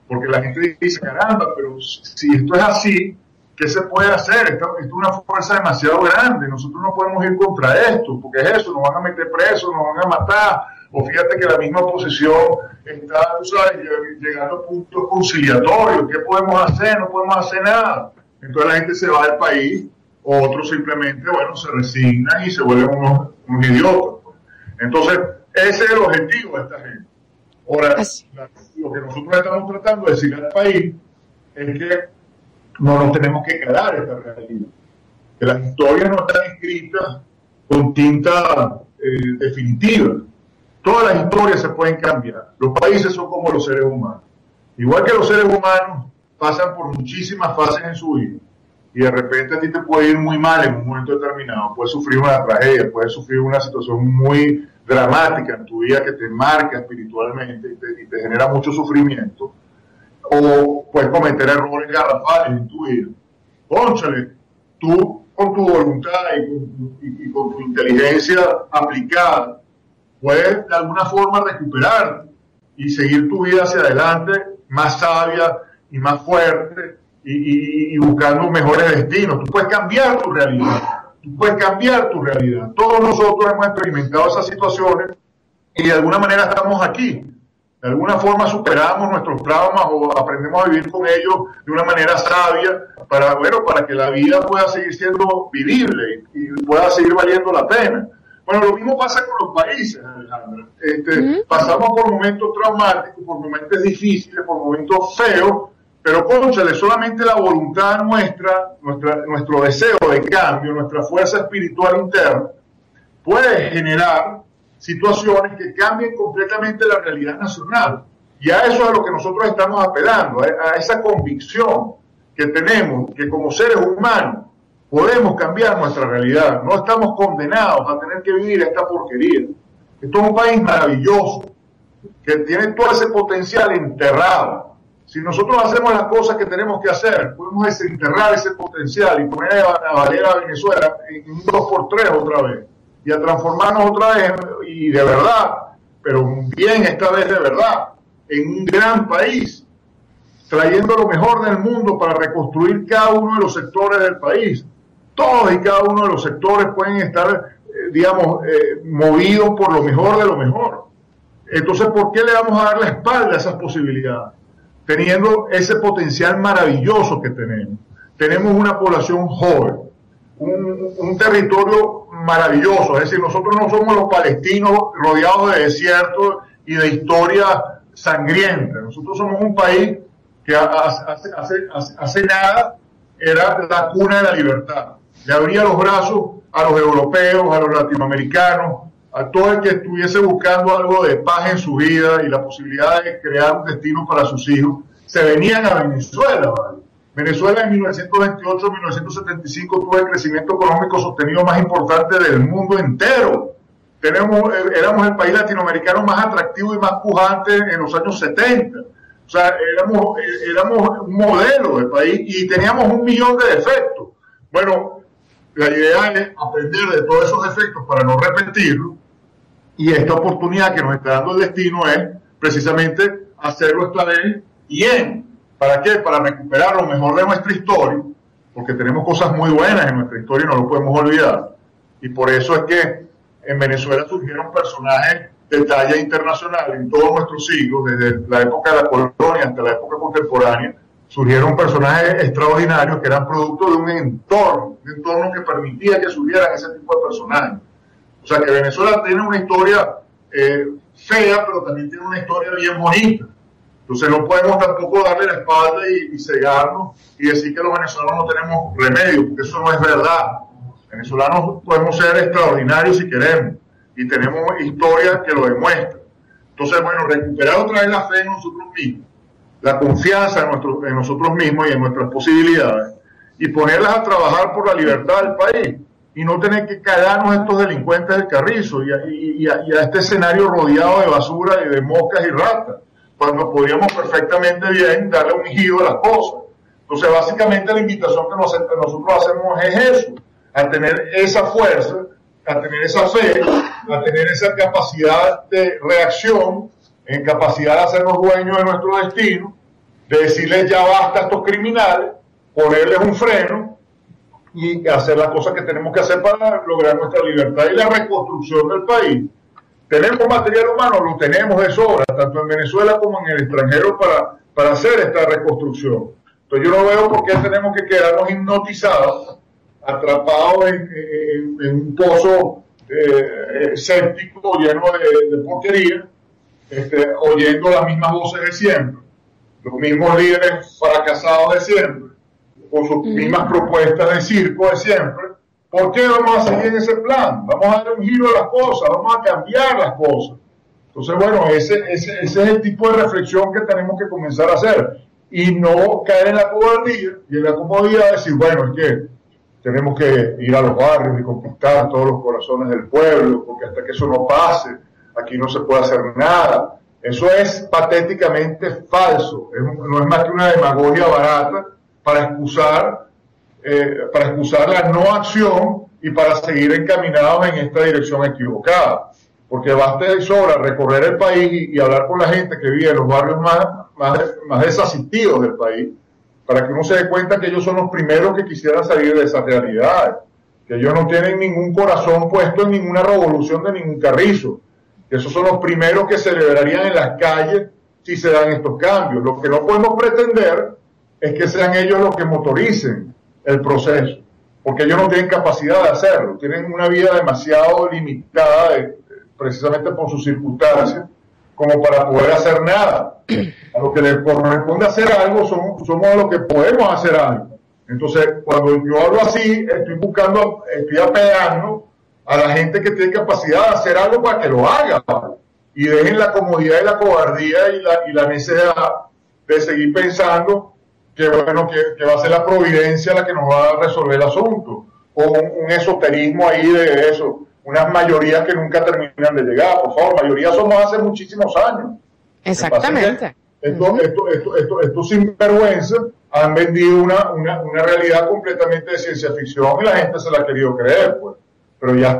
Porque la gente dice, caramba, pero si esto es así, ¿qué se puede hacer? Esto es una fuerza demasiado grande, nosotros no podemos ir contra esto, porque es eso, nos van a meter presos, nos van a matar, o fíjate que la misma oposición está, tú sabes, llegando a puntos conciliatorios, ¿qué podemos hacer? No podemos hacer nada. Entonces la gente se va del país, o otros simplemente, bueno, se resignan y se vuelven unos idiotas. Entonces, ese es el objetivo de esta gente. Ahora, lo que nosotros estamos tratando de decir al país es que no nos tenemos que quedar en esta realidad. Que las historias no están escritas con tinta definitiva. Todas las historias se pueden cambiar. Los países son como los seres humanos. Igual que los seres humanos pasan por muchísimas fases en su vida. Y de repente a ti te puede ir muy mal en un momento determinado. Puedes sufrir una tragedia, puedes sufrir una situación muy dramática en tu vida que te marca espiritualmente y te genera mucho sufrimiento. O puedes cometer errores garrafales en tu vida. Cónchale, tú con tu voluntad y con tu inteligencia aplicada puedes de alguna forma recuperarte y seguir tu vida hacia adelante más sabia y más fuerte y buscando mejores destinos. Tú puedes cambiar tu realidad. Tú puedes cambiar tu realidad. Todos nosotros hemos experimentado esas situaciones y de alguna manera estamos aquí. De alguna forma superamos nuestros traumas o aprendemos a vivir con ellos de una manera sabia para que la vida pueda seguir siendo vivible y pueda seguir valiendo la pena. Bueno, lo mismo pasa con los países, Alejandra. Pasamos por momentos traumáticos, por momentos difíciles, por momentos feos, pero cónchale, solamente la voluntad nuestra, nuestro deseo de cambio, nuestra fuerza espiritual interna, puede generar situaciones que cambien completamente la realidad nacional. Y a eso es a lo que nosotros estamos apelando, a esa convicción que tenemos, que como seres humanos podemos cambiar nuestra realidad. No estamos condenados a tener que vivir esta porquería. Esto es un país maravilloso, que tiene todo ese potencial enterrado. Si nosotros hacemos las cosas que tenemos que hacer, podemos desenterrar ese potencial y poner a valer a Venezuela en un 2x3 otra vez, y a transformarnos otra vez, y de verdad, pero bien esta vez de verdad, en un gran país, trayendo lo mejor del mundo para reconstruir cada uno de los sectores del país. Todos y cada uno de los sectores pueden estar, movidos por lo mejor de lo mejor. Entonces, ¿por qué le vamos a dar la espalda a esas posibilidades? Teniendo ese potencial maravilloso que tenemos. Tenemos una población joven, un territorio maravilloso. Es decir, nosotros no somos los palestinos rodeados de desiertos y de historia sangrienta. Nosotros somos un país que hace nada era la cuna de la libertad. Le abría los brazos a los europeos, a los latinoamericanos, a todo el que estuviese buscando algo de paz en su vida y la posibilidad de crear un destino para sus hijos. Se venían a Venezuela, ¿vale? Venezuela en 1928-1975 tuvo el crecimiento económico sostenido más importante del mundo entero. Éramos el país latinoamericano más atractivo y más pujante en los años 70. O sea, éramos un modelo de país y teníamos 1 millón de defectos. Bueno, la idea es aprender de todos esos defectos para no repetirlos, y esta oportunidad que nos está dando el destino es precisamente hacerlo esta vez bien. ¿Para qué? Para recuperar lo mejor de nuestra historia, porque tenemos cosas muy buenas en nuestra historia y no lo podemos olvidar. Y por eso es que en Venezuela surgieron personajes de talla internacional en todos nuestros siglos, desde la época de la colonia hasta la época contemporánea. Surgieron personajes extraordinarios que eran producto de un entorno que permitía que surgieran ese tipo de personajes. O sea que Venezuela tiene una historia fea, pero también tiene una historia bien bonita. Entonces no podemos tampoco darle la espalda y cegarnos y decir que los venezolanos no tenemos remedio, porque eso no es verdad. Venezolanos podemos ser extraordinarios si queremos, y tenemos historias que lo demuestran. Entonces, bueno, recuperar otra vez la fe en nosotros mismos, la confianza en nosotros mismos y en nuestras posibilidades, y ponerlas a trabajar por la libertad del país, y no tener que callarnos a estos delincuentes del Carrizo y a este escenario rodeado de basura y de moscas y ratas, cuando podríamos perfectamente bien darle un giro a las cosas. Entonces, básicamente la invitación que nosotros hacemos es eso, a tener esa fuerza, a tener esa fe, a tener esa capacidad de reacción, en capacidad de hacernos dueños de nuestro destino, de decirles ya basta a estos criminales, ponerles un freno y hacer las cosas que tenemos que hacer para lograr nuestra libertad y la reconstrucción del país. ¿Tenemos material humano? Lo tenemos de sobra, tanto en Venezuela como en el extranjero, para hacer esta reconstrucción. Entonces yo no veo por qué tenemos que quedarnos hipnotizados, atrapados en un pozo séptico lleno de porquería, oyendo las mismas voces de siempre, los mismos líderes fracasados de siempre, con sus mismas propuestas de circo de siempre. ¿Por qué vamos a seguir en ese plan? Vamos a dar un giro a las cosas, vamos a cambiar las cosas. Entonces, bueno, ese es el tipo de reflexión que tenemos que comenzar a hacer, y no caer en la cobardía y en la comodidad de decir, bueno, es que tenemos que ir a los barrios y conquistar todos los corazones del pueblo, porque hasta que eso no pase, aquí no se puede hacer nada. Eso es patéticamente falso, no es más que una demagogia barata para excusar la no acción y para seguir encaminados en esta dirección equivocada. Porque basta de sobra recorrer el país y hablar con la gente que vive en los barrios más desasistidos del país, para que uno se dé cuenta que ellos son los primeros que quisieran salir de esas realidades, que ellos no tienen ningún corazón puesto en ninguna revolución de ningún Carrizo, que esos son los primeros que celebrarían en las calles si se dan estos cambios. Lo que no podemos pretender es que sean ellos los que motoricen el proceso, porque ellos no tienen capacidad de hacerlo, tienen una vida demasiado limitada, precisamente por sus circunstancias, como para poder hacer nada. A lo que les corresponde hacer algo, somos los que podemos hacer algo. Entonces, cuando yo hablo así, estoy apelando a la gente que tiene capacidad de hacer algo para que lo haga, y dejen la comodidad y la cobardía y la necesidad de seguir pensando bueno, que va a ser la providencia la que nos va a resolver el asunto, o un esoterismo ahí de eso, unas mayorías que nunca terminan de llegar. Por favor, mayoría somos hace muchísimos años. Exactamente. Estos sinvergüenzas han vendido una realidad completamente de ciencia ficción y la gente se la ha querido creer, pues. Pero ya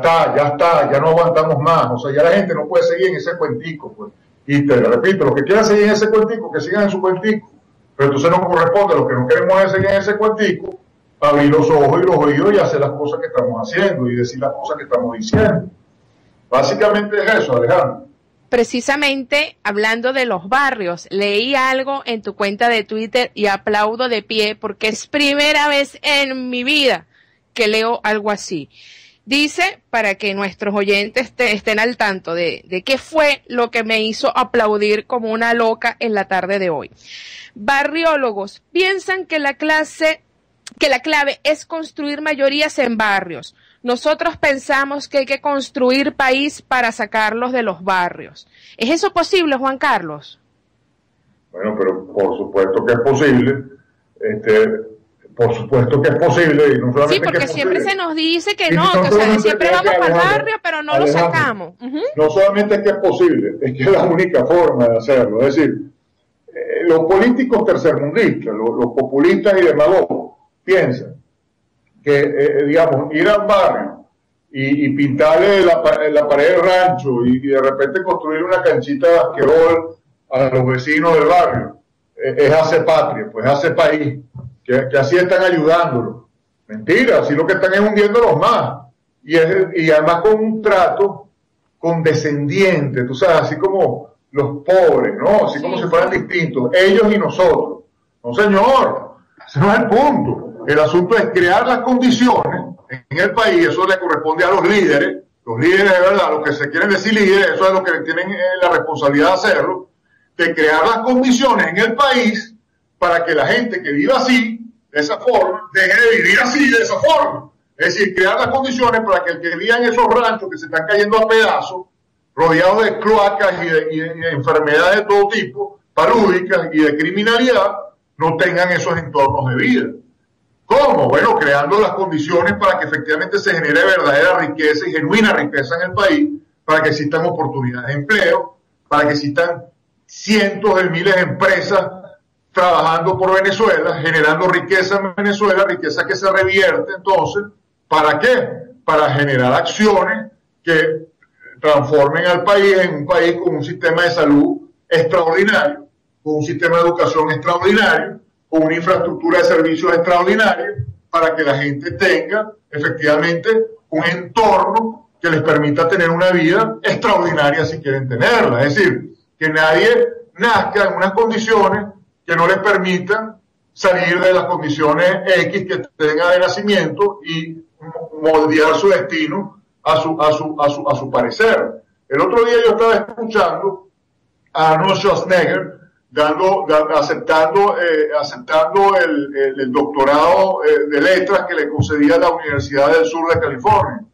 no aguantamos más. O sea, ya la gente no puede seguir en ese cuentico, pues. Y te repito, los que quieran seguir en ese cuentico, que sigan en su cuentico. Pero entonces nos corresponde, los que no queremos seguir en ese cuentico, abrir los ojos y los oídos y hacer las cosas que estamos haciendo y decir las cosas que estamos diciendo. Básicamente es eso, Alejandro. Precisamente hablando de los barrios, leí algo en tu cuenta de Twitter y aplaudo de pie porque es primera vez en mi vida que leo algo así. Dice, para que nuestros oyentes estén al tanto de qué fue lo que me hizo aplaudir como una loca en la tarde de hoy. Barriólogos piensan que la clave es construir mayorías en barrios. Nosotros pensamos que hay que construir país para sacarlos de los barrios. ¿Es eso posible, Juan Carlos? Bueno, pero por supuesto que es posible. Por supuesto que es posible. Y no solamente sí, porque que es siempre posible, se nos dice que no, que o sea, siempre vamos para el barrio, pero no lo sacamos. No solamente es que es posible, es que es la única forma de hacerlo. Es decir, los políticos tercermundistas, los populistas y demagogos, piensan que, digamos, ir a un barrio y pintarle la pared del rancho y de repente construir una canchita de basquetbol a los vecinos del barrio, es hacer patria, pues hacer país, que así están ayudándolo. Mentira, así lo que están es hundiéndolos más. Y además con un trato condescendiente, tú sabes, así como los pobres, ¿no? Así como si fueran distintos, ellos y nosotros. No, señor, ese no es el punto. El asunto es crear las condiciones en el país, eso le corresponde a los líderes de verdad, los que se quieren decir líderes, eso es lo que tienen la responsabilidad de hacerlo, de crear las condiciones en el país para que la gente que viva así, de esa forma, deje de vivir así, de esa forma. Es decir, crear las condiciones para que el que viva en esos ranchos que se están cayendo a pedazos, rodeados de cloacas y de enfermedades de todo tipo, palúdicas y de criminalidad, no tengan esos entornos de vida. ¿Cómo? Bueno, creando las condiciones para que efectivamente se genere verdadera riqueza y genuina riqueza en el país, para que existan oportunidades de empleo, para que existan cientos de miles de empresas trabajando por Venezuela, generando riqueza en Venezuela, riqueza que se revierte entonces, ¿para qué? Para generar acciones que transformen al país en un país con un sistema de salud extraordinario, con un sistema de educación extraordinario, con una infraestructura de servicios extraordinaria, para que la gente tenga efectivamente un entorno que les permita tener una vida extraordinaria si quieren tenerla. Es decir, que nadie nazca en unas condiciones que no les permitan salir de las condiciones X que tenga de nacimiento y moldear su destino a su parecer. El otro día yo estaba escuchando a Arnold Schwarzenegger aceptando el doctorado de letras que le concedía la Universidad del Sur de California.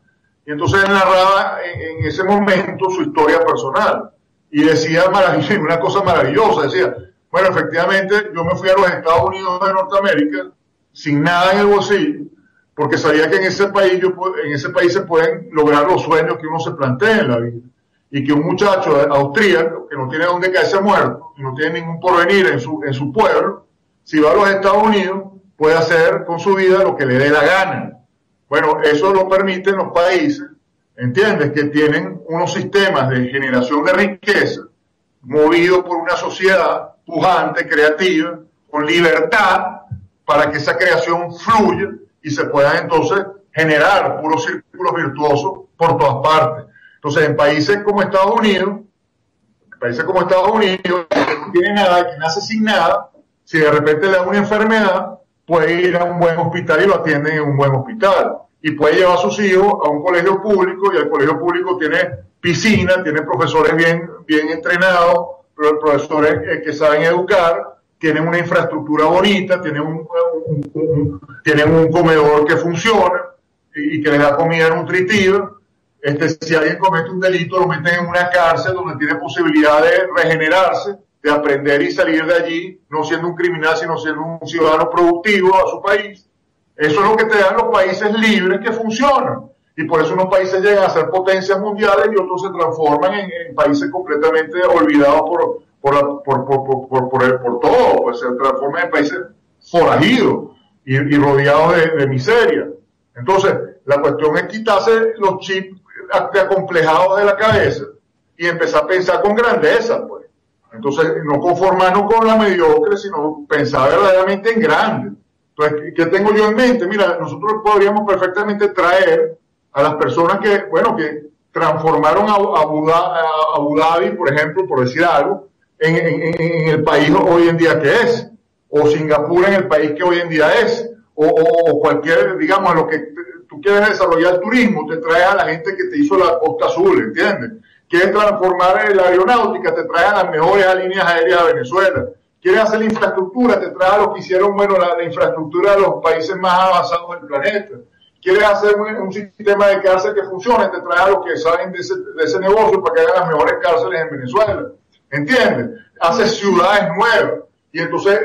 Y entonces él narraba en ese momento su historia personal y decía una cosa maravillosa, decía, bueno, efectivamente yo me fui a los Estados Unidos de Norteamérica sin nada en el bolsillo, porque sabía que en ese país se pueden lograr los sueños que uno se plantea en la vida. Y que un muchacho austríaco que no tiene dónde caerse muerto y no tiene ningún porvenir en su pueblo, si va a los Estados Unidos, puede hacer con su vida lo que le dé la gana. Bueno, eso lo permiten los países, ¿entiendes? Que tienen unos sistemas de generación de riqueza movidos por una sociedad pujante, creativa, con libertad, para que esa creación fluya y se puedan entonces generar puros círculos virtuosos por todas partes. Entonces, en países como Estados Unidos, que no tiene nada, que nace sin nada, si de repente le da una enfermedad, puede ir a un buen hospital y lo atienden en un buen hospital. Y puede llevar a sus hijos a un colegio público, y el colegio público tiene piscina, tiene profesores bien entrenados, profesores que saben educar, tienen una infraestructura bonita, tienen un comedor que funciona y que les da comida nutritiva. Si alguien comete un delito, lo meten en una cárcel donde tiene posibilidad de regenerarse de aprender y salir de allí, no siendo un criminal, sino siendo un ciudadano productivo a su país. Eso es lo que te dan los países libres que funcionan. Y por eso unos países llegan a ser potencias mundiales y otros se transforman en países completamente olvidados por todo, pues se transforman en países forajidos y rodeados de miseria. Entonces, la cuestión es quitarse los chips acomplejados de la cabeza y empezar a pensar con grandeza, pues. Entonces, no conformarnos con la mediocre, sino pensar verdaderamente en grande. Entonces, ¿qué tengo yo en mente? Mira, nosotros podríamos perfectamente traer a las personas que transformaron a Abu Dhabi, por ejemplo, por decir algo, en el país hoy en día que es, o Singapur en el país que hoy en día es, o cualquier, digamos, lo que tú quieres desarrollar el turismo, te trae a la gente que te hizo la Costa Azul, ¿entiendes? Quieres transformar la aeronáutica, te trae a las mejores líneas aéreas de Venezuela. Quieres hacer la infraestructura, te trae a los que hicieron, la infraestructura de los países más avanzados del planeta. Quieres hacer un sistema de cárcel que funcione, te trae a los que saben de ese negocio para que hagan las mejores cárceles en Venezuela. ¿Entiendes? Haces ciudades nuevas. Y entonces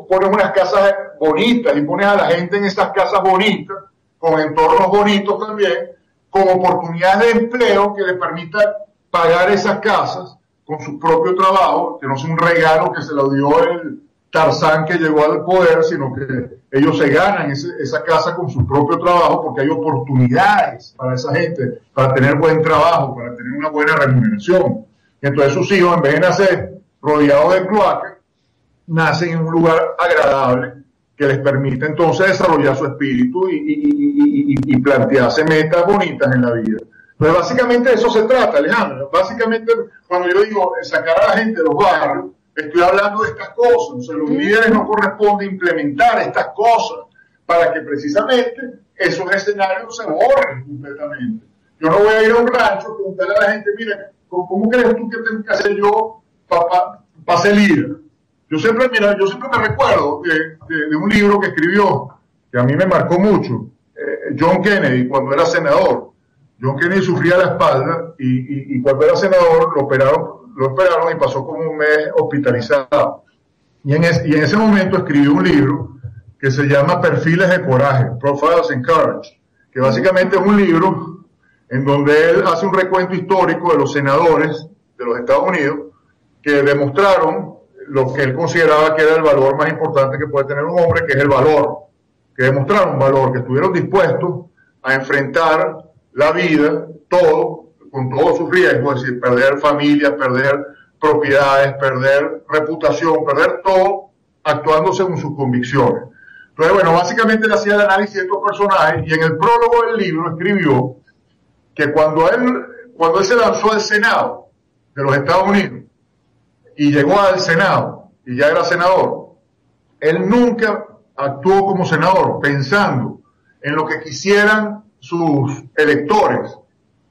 pones unas casas bonitas y pones a la gente en esas casas bonitas, con entornos bonitos también, con oportunidades de empleo que le permitan pagar esas casas con su propio trabajo, que no es un regalo que se lo dio el Tarzán que llegó al poder, sino que ellos se ganan esa casa con su propio trabajo porque hay oportunidades para esa gente, para tener buen trabajo, para tener una buena remuneración. Y entonces sus hijos, en vez de nacer rodeados de cloacas, nacen en un lugar agradable que les permite entonces desarrollar su espíritu y plantearse metas bonitas en la vida. Entonces básicamente de eso se trata, Alejandro. Básicamente cuando yo digo sacar a la gente de los barrios, estoy hablando de estas cosas. O sea, los líderes no corresponde implementar estas cosas para que precisamente esos escenarios se borren completamente. Yo no voy a ir a un rancho a preguntarle a la gente, mira, ¿cómo crees tú que tengo que hacer yo para ser líder? Yo siempre me recuerdo de un libro que escribió, que a mí me marcó mucho, John Kennedy, cuando era senador. John Kennedy sufría la espalda y cuando era senador lo operaron y pasó como un mes hospitalizado. Y en ese momento escribió un libro que se llama Perfiles de Coraje, Profiles in Courage, que básicamente es un libro en donde él hace un recuento histórico de los senadores de los Estados Unidos que demostraron lo que él consideraba que era el valor más importante que puede tener un hombre, que es el valor, que demostraron valor, que estuvieron dispuestos a enfrentar la vida, todo, con todos sus riesgos, es decir, perder familia, perder propiedades, perder reputación, perder todo, actuando según sus convicciones. Entonces, bueno, básicamente él hacía el análisis de estos personajes y en el prólogo del libro escribió que cuando él se lanzó al Senado de los Estados Unidos y llegó al Senado y ya era senador, él nunca actuó como senador pensando en lo que quisieran sus electores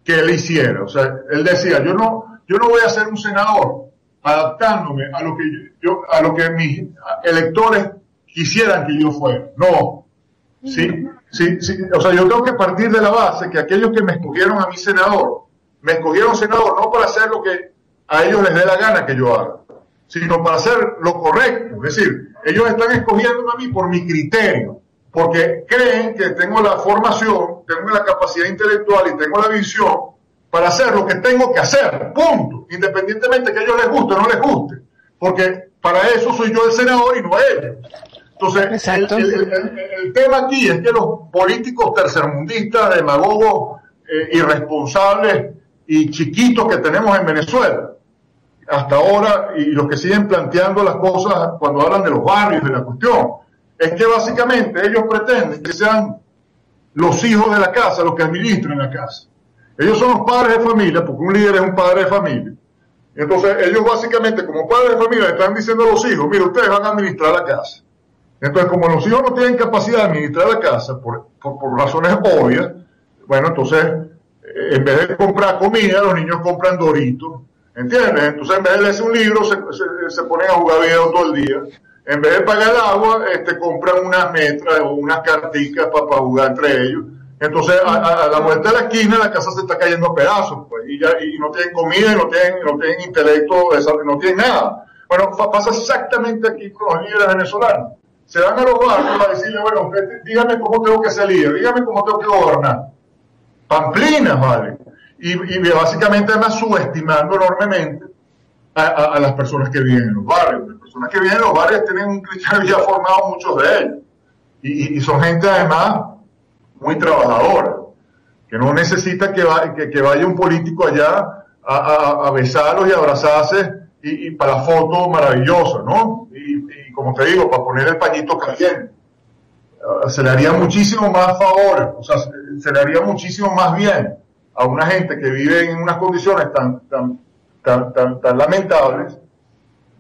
que él hiciera. O sea, él decía, yo no voy a ser un senador adaptándome a lo que mis electores quisieran que yo fuera. No. Sí. O sea, yo tengo que partir de la base que aquellos que me escogieron a mí senador, me escogieron senador no para hacer lo que a ellos les dé la gana que yo haga, sino para hacer lo correcto. Es decir, ellos están escogiéndome a mí por mi criterio, porque creen que tengo la formación, tengo la capacidad intelectual y tengo la visión para hacer lo que tengo que hacer, punto, independientemente que a ellos les guste o no les guste, porque para eso soy yo el senador y no ellos. Entonces, el tema aquí es que los políticos tercermundistas, demagogos, irresponsables y chiquitos que tenemos en Venezuela, hasta ahora, y los que siguen planteando las cosas cuando hablan de los barrios, de la cuestión, es que básicamente ellos pretenden que sean los hijos de la casa los que administren la casa. Ellos son los padres de familia, porque un líder es un padre de familia. Entonces, ellos básicamente, como padres de familia, le están diciendo a los hijos, mire, ustedes van a administrar la casa. Entonces, como los hijos no tienen capacidad de administrar la casa, por razones obvias, bueno, entonces, en vez de comprar comida, los niños compran Doritos, ¿entiendes? Entonces, en vez de leerse un libro, se ponen a jugar video todo el día. En vez de pagar el agua, compran unas metras o unas carticas para jugar entre ellos. Entonces, a la vuelta de la esquina, la casa se está cayendo a pedazos, pues, y no tienen comida, y no tienen intelecto, no tienen nada. Bueno, pasa exactamente aquí con los líderes venezolanos. Se van a los barrios a decirle, bueno, dígame cómo tengo que salir, dígame cómo tengo que gobernar. Pamplinas, ¿vale? Y básicamente además subestimando enormemente a las personas que viven en los barrios. Las personas que viven en los barrios tienen un criterio ya formado, muchos de ellos. Y son gente además muy trabajadora, que no necesita que vaya un político allá a besarlos y abrazarse y para la foto maravillosa, ¿no? Y como te digo, para poner el pañito caliente. Se le haría muchísimo más favor, o sea, se le haría muchísimo más bien a una gente que vive en unas condiciones tan lamentables.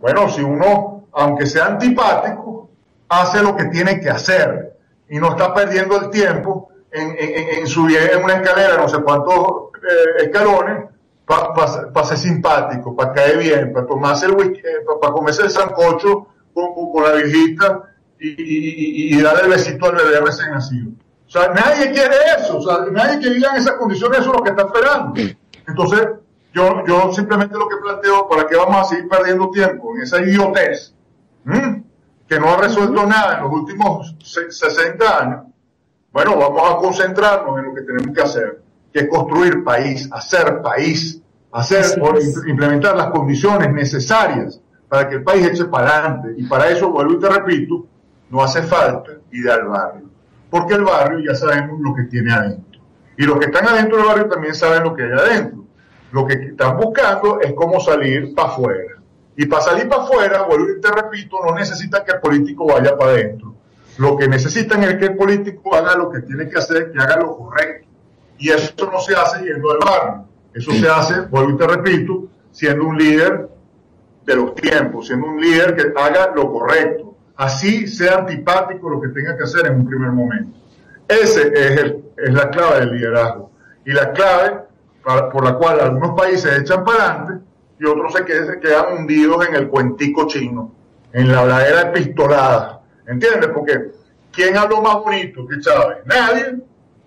Bueno, si uno, aunque sea antipático, hace lo que tiene que hacer y no está perdiendo el tiempo en subir en una escalera, no sé cuántos escalones, para ser simpático, para caer bien, para tomarse el whisky, para comerse el sancocho con la viejita y darle el besito al bebé recién nacido. O sea, nadie quiere eso, o sea, nadie que viva en esas condiciones, eso es lo que está esperando. Entonces, yo simplemente lo que planteo, ¿para qué vamos a seguir perdiendo tiempo en esa idiotez que no ha resuelto nada en los últimos 60 años? Bueno, vamos a concentrarnos en lo que tenemos que hacer, que es construir país, implementar las condiciones necesarias para que el país eche para adelante. Y para eso, vuelvo y te repito, no hace falta ir al barrio, porque el barrio ya sabemos lo que tiene adentro. Y los que están adentro del barrio también saben lo que hay adentro. Lo que están buscando es cómo salir para afuera. Y para salir para afuera, vuelvo y te repito, no necesitan que el político vaya para adentro. Lo que necesitan es que el político haga lo que tiene que hacer, que haga lo correcto. Y eso no se hace yendo al barrio. Eso se hace, vuelvo y te repito, siendo un líder de los tiempos, siendo un líder que haga lo correcto. Así sea antipático lo que tenga que hacer en un primer momento. Ese es la clave del liderazgo. Y la clave por la cual algunos países echan para adelante y otros se quedan hundidos en el cuentico chino, en la habladera epistolada. ¿Entiendes? Porque ¿quién habló más bonito que Chávez? Nadie.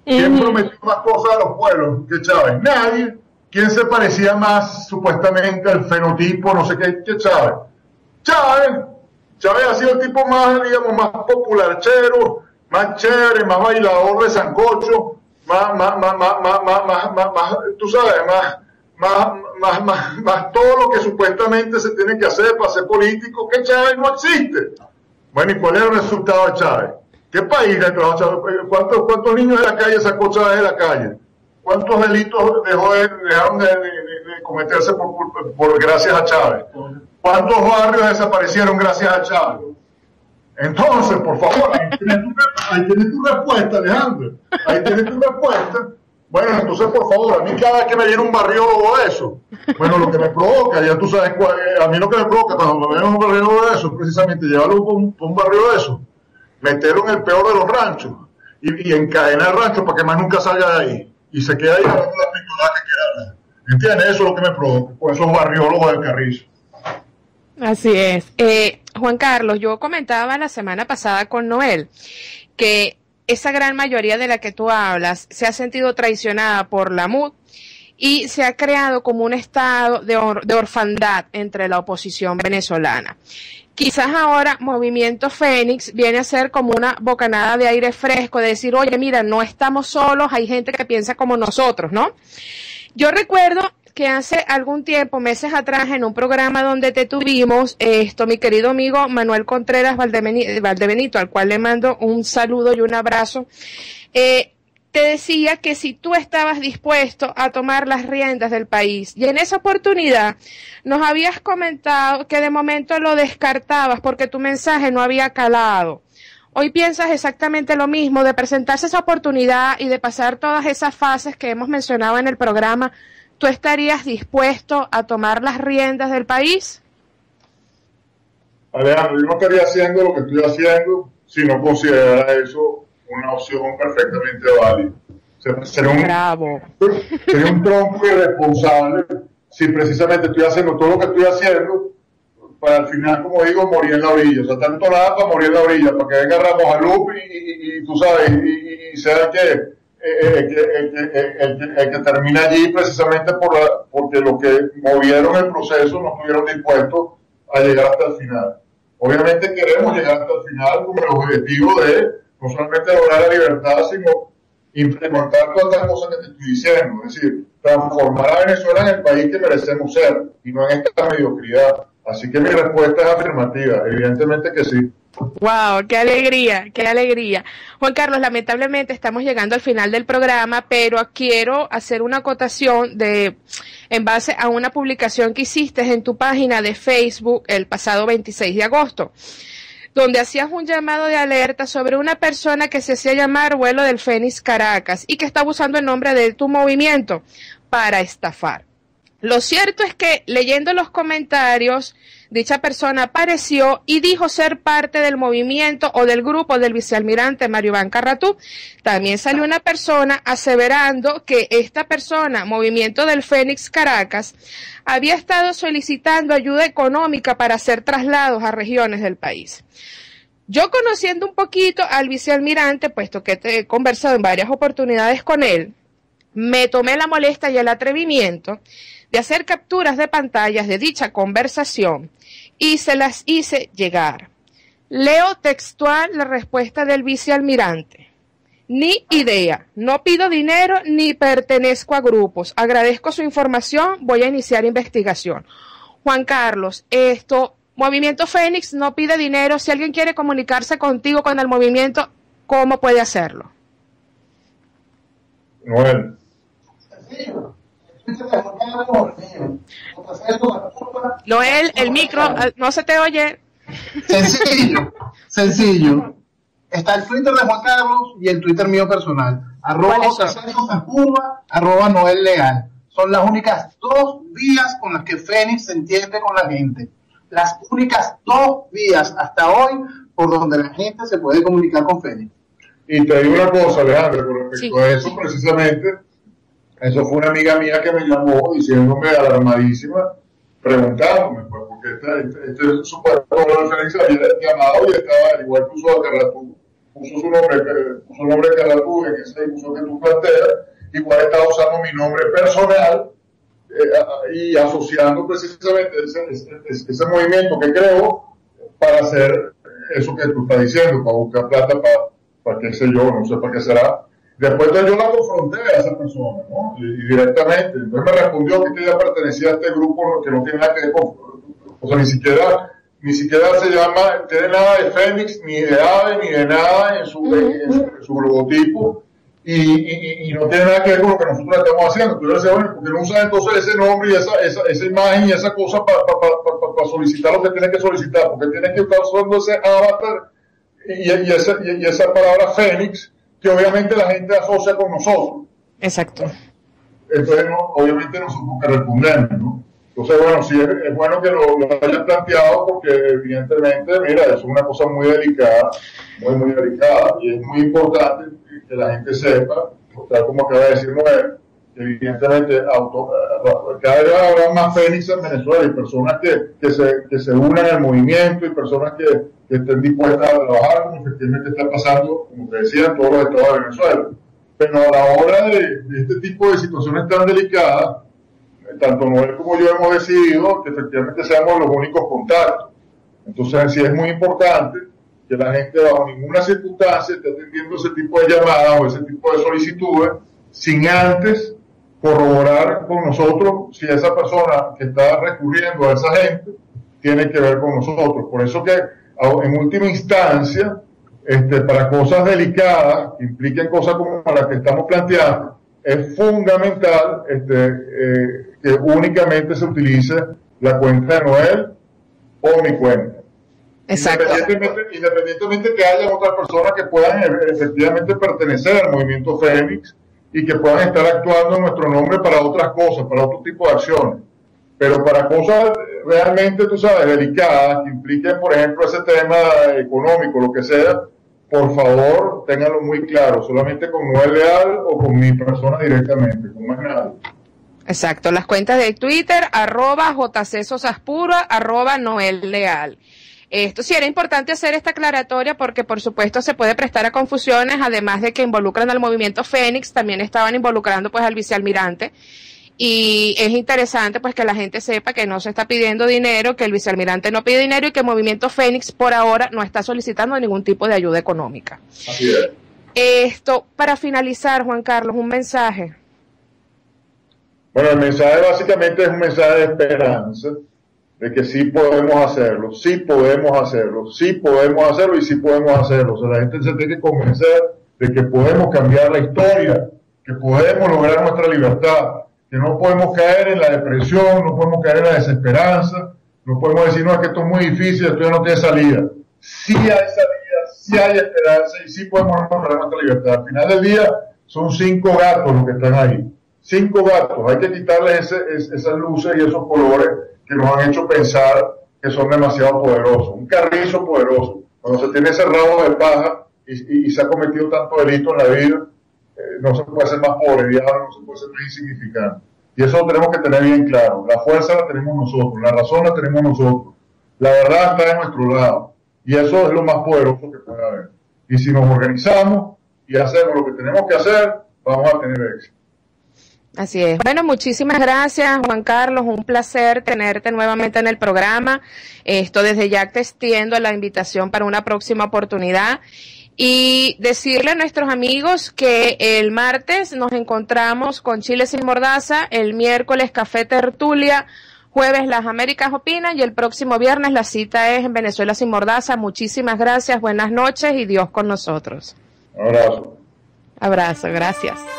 ¿Quién prometió más cosas a los pueblos que Chávez? Nadie. ¿Quién se parecía más supuestamente al fenotipo, no sé qué, que Chávez? Chávez ha sido el tipo más, digamos, más popularchero, más chévere, más bailador de sancocho, más, tú sabes, más todo lo que supuestamente se tiene que hacer para ser político, que Chávez no existe. Bueno, ¿y cuál es el resultado de Chávez? ¿Qué país le trajo Chávez? ¿Cuántos niños de la calle sacó Chávez de la calle? ¿Cuántos delitos dejaron de cometerse por gracias a Chávez? ¿Cuántos barrios desaparecieron gracias a Chávez? Entonces, por favor, ahí tienes tu respuesta, Alejandro. Ahí tienes tu respuesta. Bueno, entonces, por favor, a mí cada vez que me viene un barriólogo de eso, bueno, lo que me provoca, ya tú sabes cuál, a mí lo que me provoca cuando me viene un barriólogo de eso, es precisamente llevarlo a un barrio de eso, meterlo en el peor de los ranchos y encadenar el rancho para que más nunca salga de ahí y se quede ahí hablando la pintura que quiera. ¿Entiendes? Eso es lo que me provoca, por esos barriólogos del Carrizo. Así es. Juan Carlos, yo comentaba la semana pasada con Noel que esa gran mayoría de la que tú hablas se ha sentido traicionada por la MUD y se ha creado como un estado de orfandad entre la oposición venezolana. Quizás ahora Movimiento Fénix viene a ser como una bocanada de aire fresco, de decir, oye, mira, no estamos solos, hay gente que piensa como nosotros, ¿no? Yo recuerdo que hace algún tiempo, meses atrás, en un programa donde te tuvimos, mi querido amigo Manuel Contreras Valdebenito, al cual le mando un saludo y un abrazo, te decía que si tú estabas dispuesto a tomar las riendas del país, y en esa oportunidad nos habías comentado que de momento lo descartabas porque tu mensaje no había calado. Hoy piensas exactamente lo mismo, de presentarse esa oportunidad y de pasar todas esas fases que hemos mencionado en el programa. ¿Tú estarías dispuesto a tomar las riendas del país? Alejandro, yo no estaría haciendo lo que estoy haciendo si no considerara eso una opción perfectamente válida. Sería un tronco irresponsable si precisamente estoy haciendo todo lo que estoy haciendo para al final, como digo, morir en la orilla. O sea, tanto nada para morir en la orilla, para que venga Ramos Alup y tú sabes, y sea que el que termina allí precisamente porque los que movieron el proceso no estuvieron dispuestos a llegar hasta el final. Obviamente queremos llegar hasta el final con el objetivo de no solamente lograr la libertad, sino implementar todas las cosas que te estoy diciendo, es decir, transformar a Venezuela en el país que merecemos ser y no en esta mediocridad. Así que mi respuesta es afirmativa, evidentemente que sí. Wow, qué alegría, qué alegría. Juan Carlos, lamentablemente estamos llegando al final del programa, pero quiero hacer una acotación en base a una publicación que hiciste en tu página de Facebook el pasado 26 de agosto, donde hacías un llamado de alerta sobre una persona que se hacía llamar Vuelo del Fénix Caracas y que estaba usando el nombre de tu movimiento para estafar. Lo cierto es que leyendo los comentarios, dicha persona apareció y dijo ser parte del movimiento o del grupo del vicealmirante Mario Iván Carratú. También salió una persona aseverando que esta persona, Movimiento del Fénix Caracas, había estado solicitando ayuda económica para hacer traslados a regiones del país. Yo, conociendo un poquito al vicealmirante, puesto que he conversado en varias oportunidades con él, me tomé la molestia y el atrevimiento de hacer capturas de pantallas de dicha conversación y se las hice llegar. Leo textual la respuesta del vicealmirante. Ni idea, no pido dinero ni pertenezco a grupos. Agradezco su información, voy a iniciar investigación. Juan Carlos, Movimiento Fénix no pide dinero. Si alguien quiere comunicarse contigo con el movimiento, ¿cómo puede hacerlo? Noel. Noel, el micro, no se te oye. Sencillo. Está el Twitter de Juan Carlos y el Twitter mío personal. @Noel Leal. Son las únicas 2 vías con las que Fénix se entiende con la gente. Las únicas 2 vías hasta hoy por donde la gente se puede comunicar con Fénix. Y te digo una cosa, Alejandro, con respecto a eso, precisamente, eso fue una amiga mía que me llamó diciéndome alarmadísima, preguntándome, pues, porque este superpueblo de Fénix había llamado y estaba, igual puso a Carratú, puso su nombre Carratú en ese uso que tú planteas, igual estaba usando mi nombre personal y asociando precisamente ese movimiento que creo para hacer eso que tú estás diciendo, para buscar plata, para qué sé yo, no sé para qué será. Después yo la confronté a esa persona, ¿no? Y directamente. Entonces me respondió que ella pertenecía a este grupo que no tiene nada que ver con, o sea, ni siquiera se llama, tiene nada de Fénix, ni de ave, ni de nada en su logotipo, y no tiene nada que ver con lo que nosotros estamos haciendo. Entonces yo le decía, bueno, ¿por qué no usan entonces ese nombre y esa imagen y esa cosa para solicitar lo que tiene que solicitar? Porque tiene que estar usando ese avatar y esa palabra Fénix, que obviamente la gente asocia con nosotros. Exacto. Entonces, obviamente nosotros que respondemos, ¿no? Entonces, bueno, sí es bueno que lo hayas planteado, porque evidentemente, mira, eso es una cosa muy delicada, muy delicada, y es muy importante que la gente sepa, tal como acaba de decir Noel, que evidentemente cada vez habrá más Fénix en Venezuela y personas que se unan al movimiento y personas que estén dispuestas a trabajar, como efectivamente está pasando, como te decía, en todos los estados de Venezuela. Pero a la hora de este tipo de situaciones tan delicadas, tanto Noel como yo hemos decidido que efectivamente seamos los únicos contactos. Entonces sí es muy importante que la gente bajo ninguna circunstancia esté atendiendo ese tipo de llamadas o ese tipo de solicitudes sin antes corroborar con nosotros si esa persona que está recurriendo a esa gente tiene que ver con nosotros. Por eso que en última instancia, para cosas delicadas, que impliquen cosas como las que estamos planteando, es fundamental que únicamente se utilice la cuenta de Noel o mi cuenta. Exacto. Independientemente que haya otras personas que puedan efectivamente pertenecer al movimiento Fénix y que puedan estar actuando en nuestro nombre para otras cosas, para otro tipo de acciones. Pero para cosas realmente, tú sabes, delicadas, que impliquen, por ejemplo, ese tema económico, lo que sea, por favor, ténganlo muy claro, solamente con Noel Leal o con mi persona directamente, con más nadie. Exacto, las cuentas de Twitter, @JCSosaspuro, @Noel Leal. Esto sí era importante hacer esta aclaratoria porque por supuesto se puede prestar a confusiones, además de que involucran al movimiento Fénix, también estaban involucrando pues al vicealmirante Y es interesante pues que la gente sepa que no se está pidiendo dinero, que el vicealmirante no pide dinero y que el Movimiento Fénix por ahora no está solicitando ningún tipo de ayuda económica. Así es. Esto, para finalizar, Juan Carlos, un mensaje. Bueno, el mensaje básicamente es un mensaje de esperanza, de que sí podemos hacerlo, sí podemos hacerlo, sí podemos hacerlo y sí podemos hacerlo. O sea, la gente se tiene que convencer de que podemos cambiar la historia, que podemos lograr nuestra libertad, que no podemos caer en la depresión, no podemos caer en la desesperanza, no podemos decir, no, es que esto es muy difícil, esto ya no tiene salida. Sí hay salida, sí hay esperanza y sí podemos lograr nuestra libertad. Al final del día son 5 gatos los que están ahí. 5 gatos, hay que quitarles esas luces y esos colores que nos han hecho pensar que son demasiado poderosos. Un carrizo poderoso, cuando se tiene ese rabo de paja y se ha cometido tanto delito en la vida, no se puede ser más pobre, no se puede ser más insignificante. Y eso lo tenemos que tener bien claro. La fuerza la tenemos nosotros, la razón la tenemos nosotros, la verdad está de nuestro lado. Y eso es lo más poderoso que puede haber. Y si nos organizamos y hacemos lo que tenemos que hacer, vamos a tener éxito. Así es. Bueno, muchísimas gracias, Juan Carlos. Un placer tenerte nuevamente en el programa. Desde ya te extiendo la invitación para una próxima oportunidad. Y decirle a nuestros amigos que el martes nos encontramos con Chile sin Mordaza, el miércoles Café Tertulia, jueves Las Américas Opinan y el próximo viernes la cita es en Venezuela sin Mordaza. Muchísimas gracias, buenas noches y Dios con nosotros. Un abrazo. Abrazo, gracias.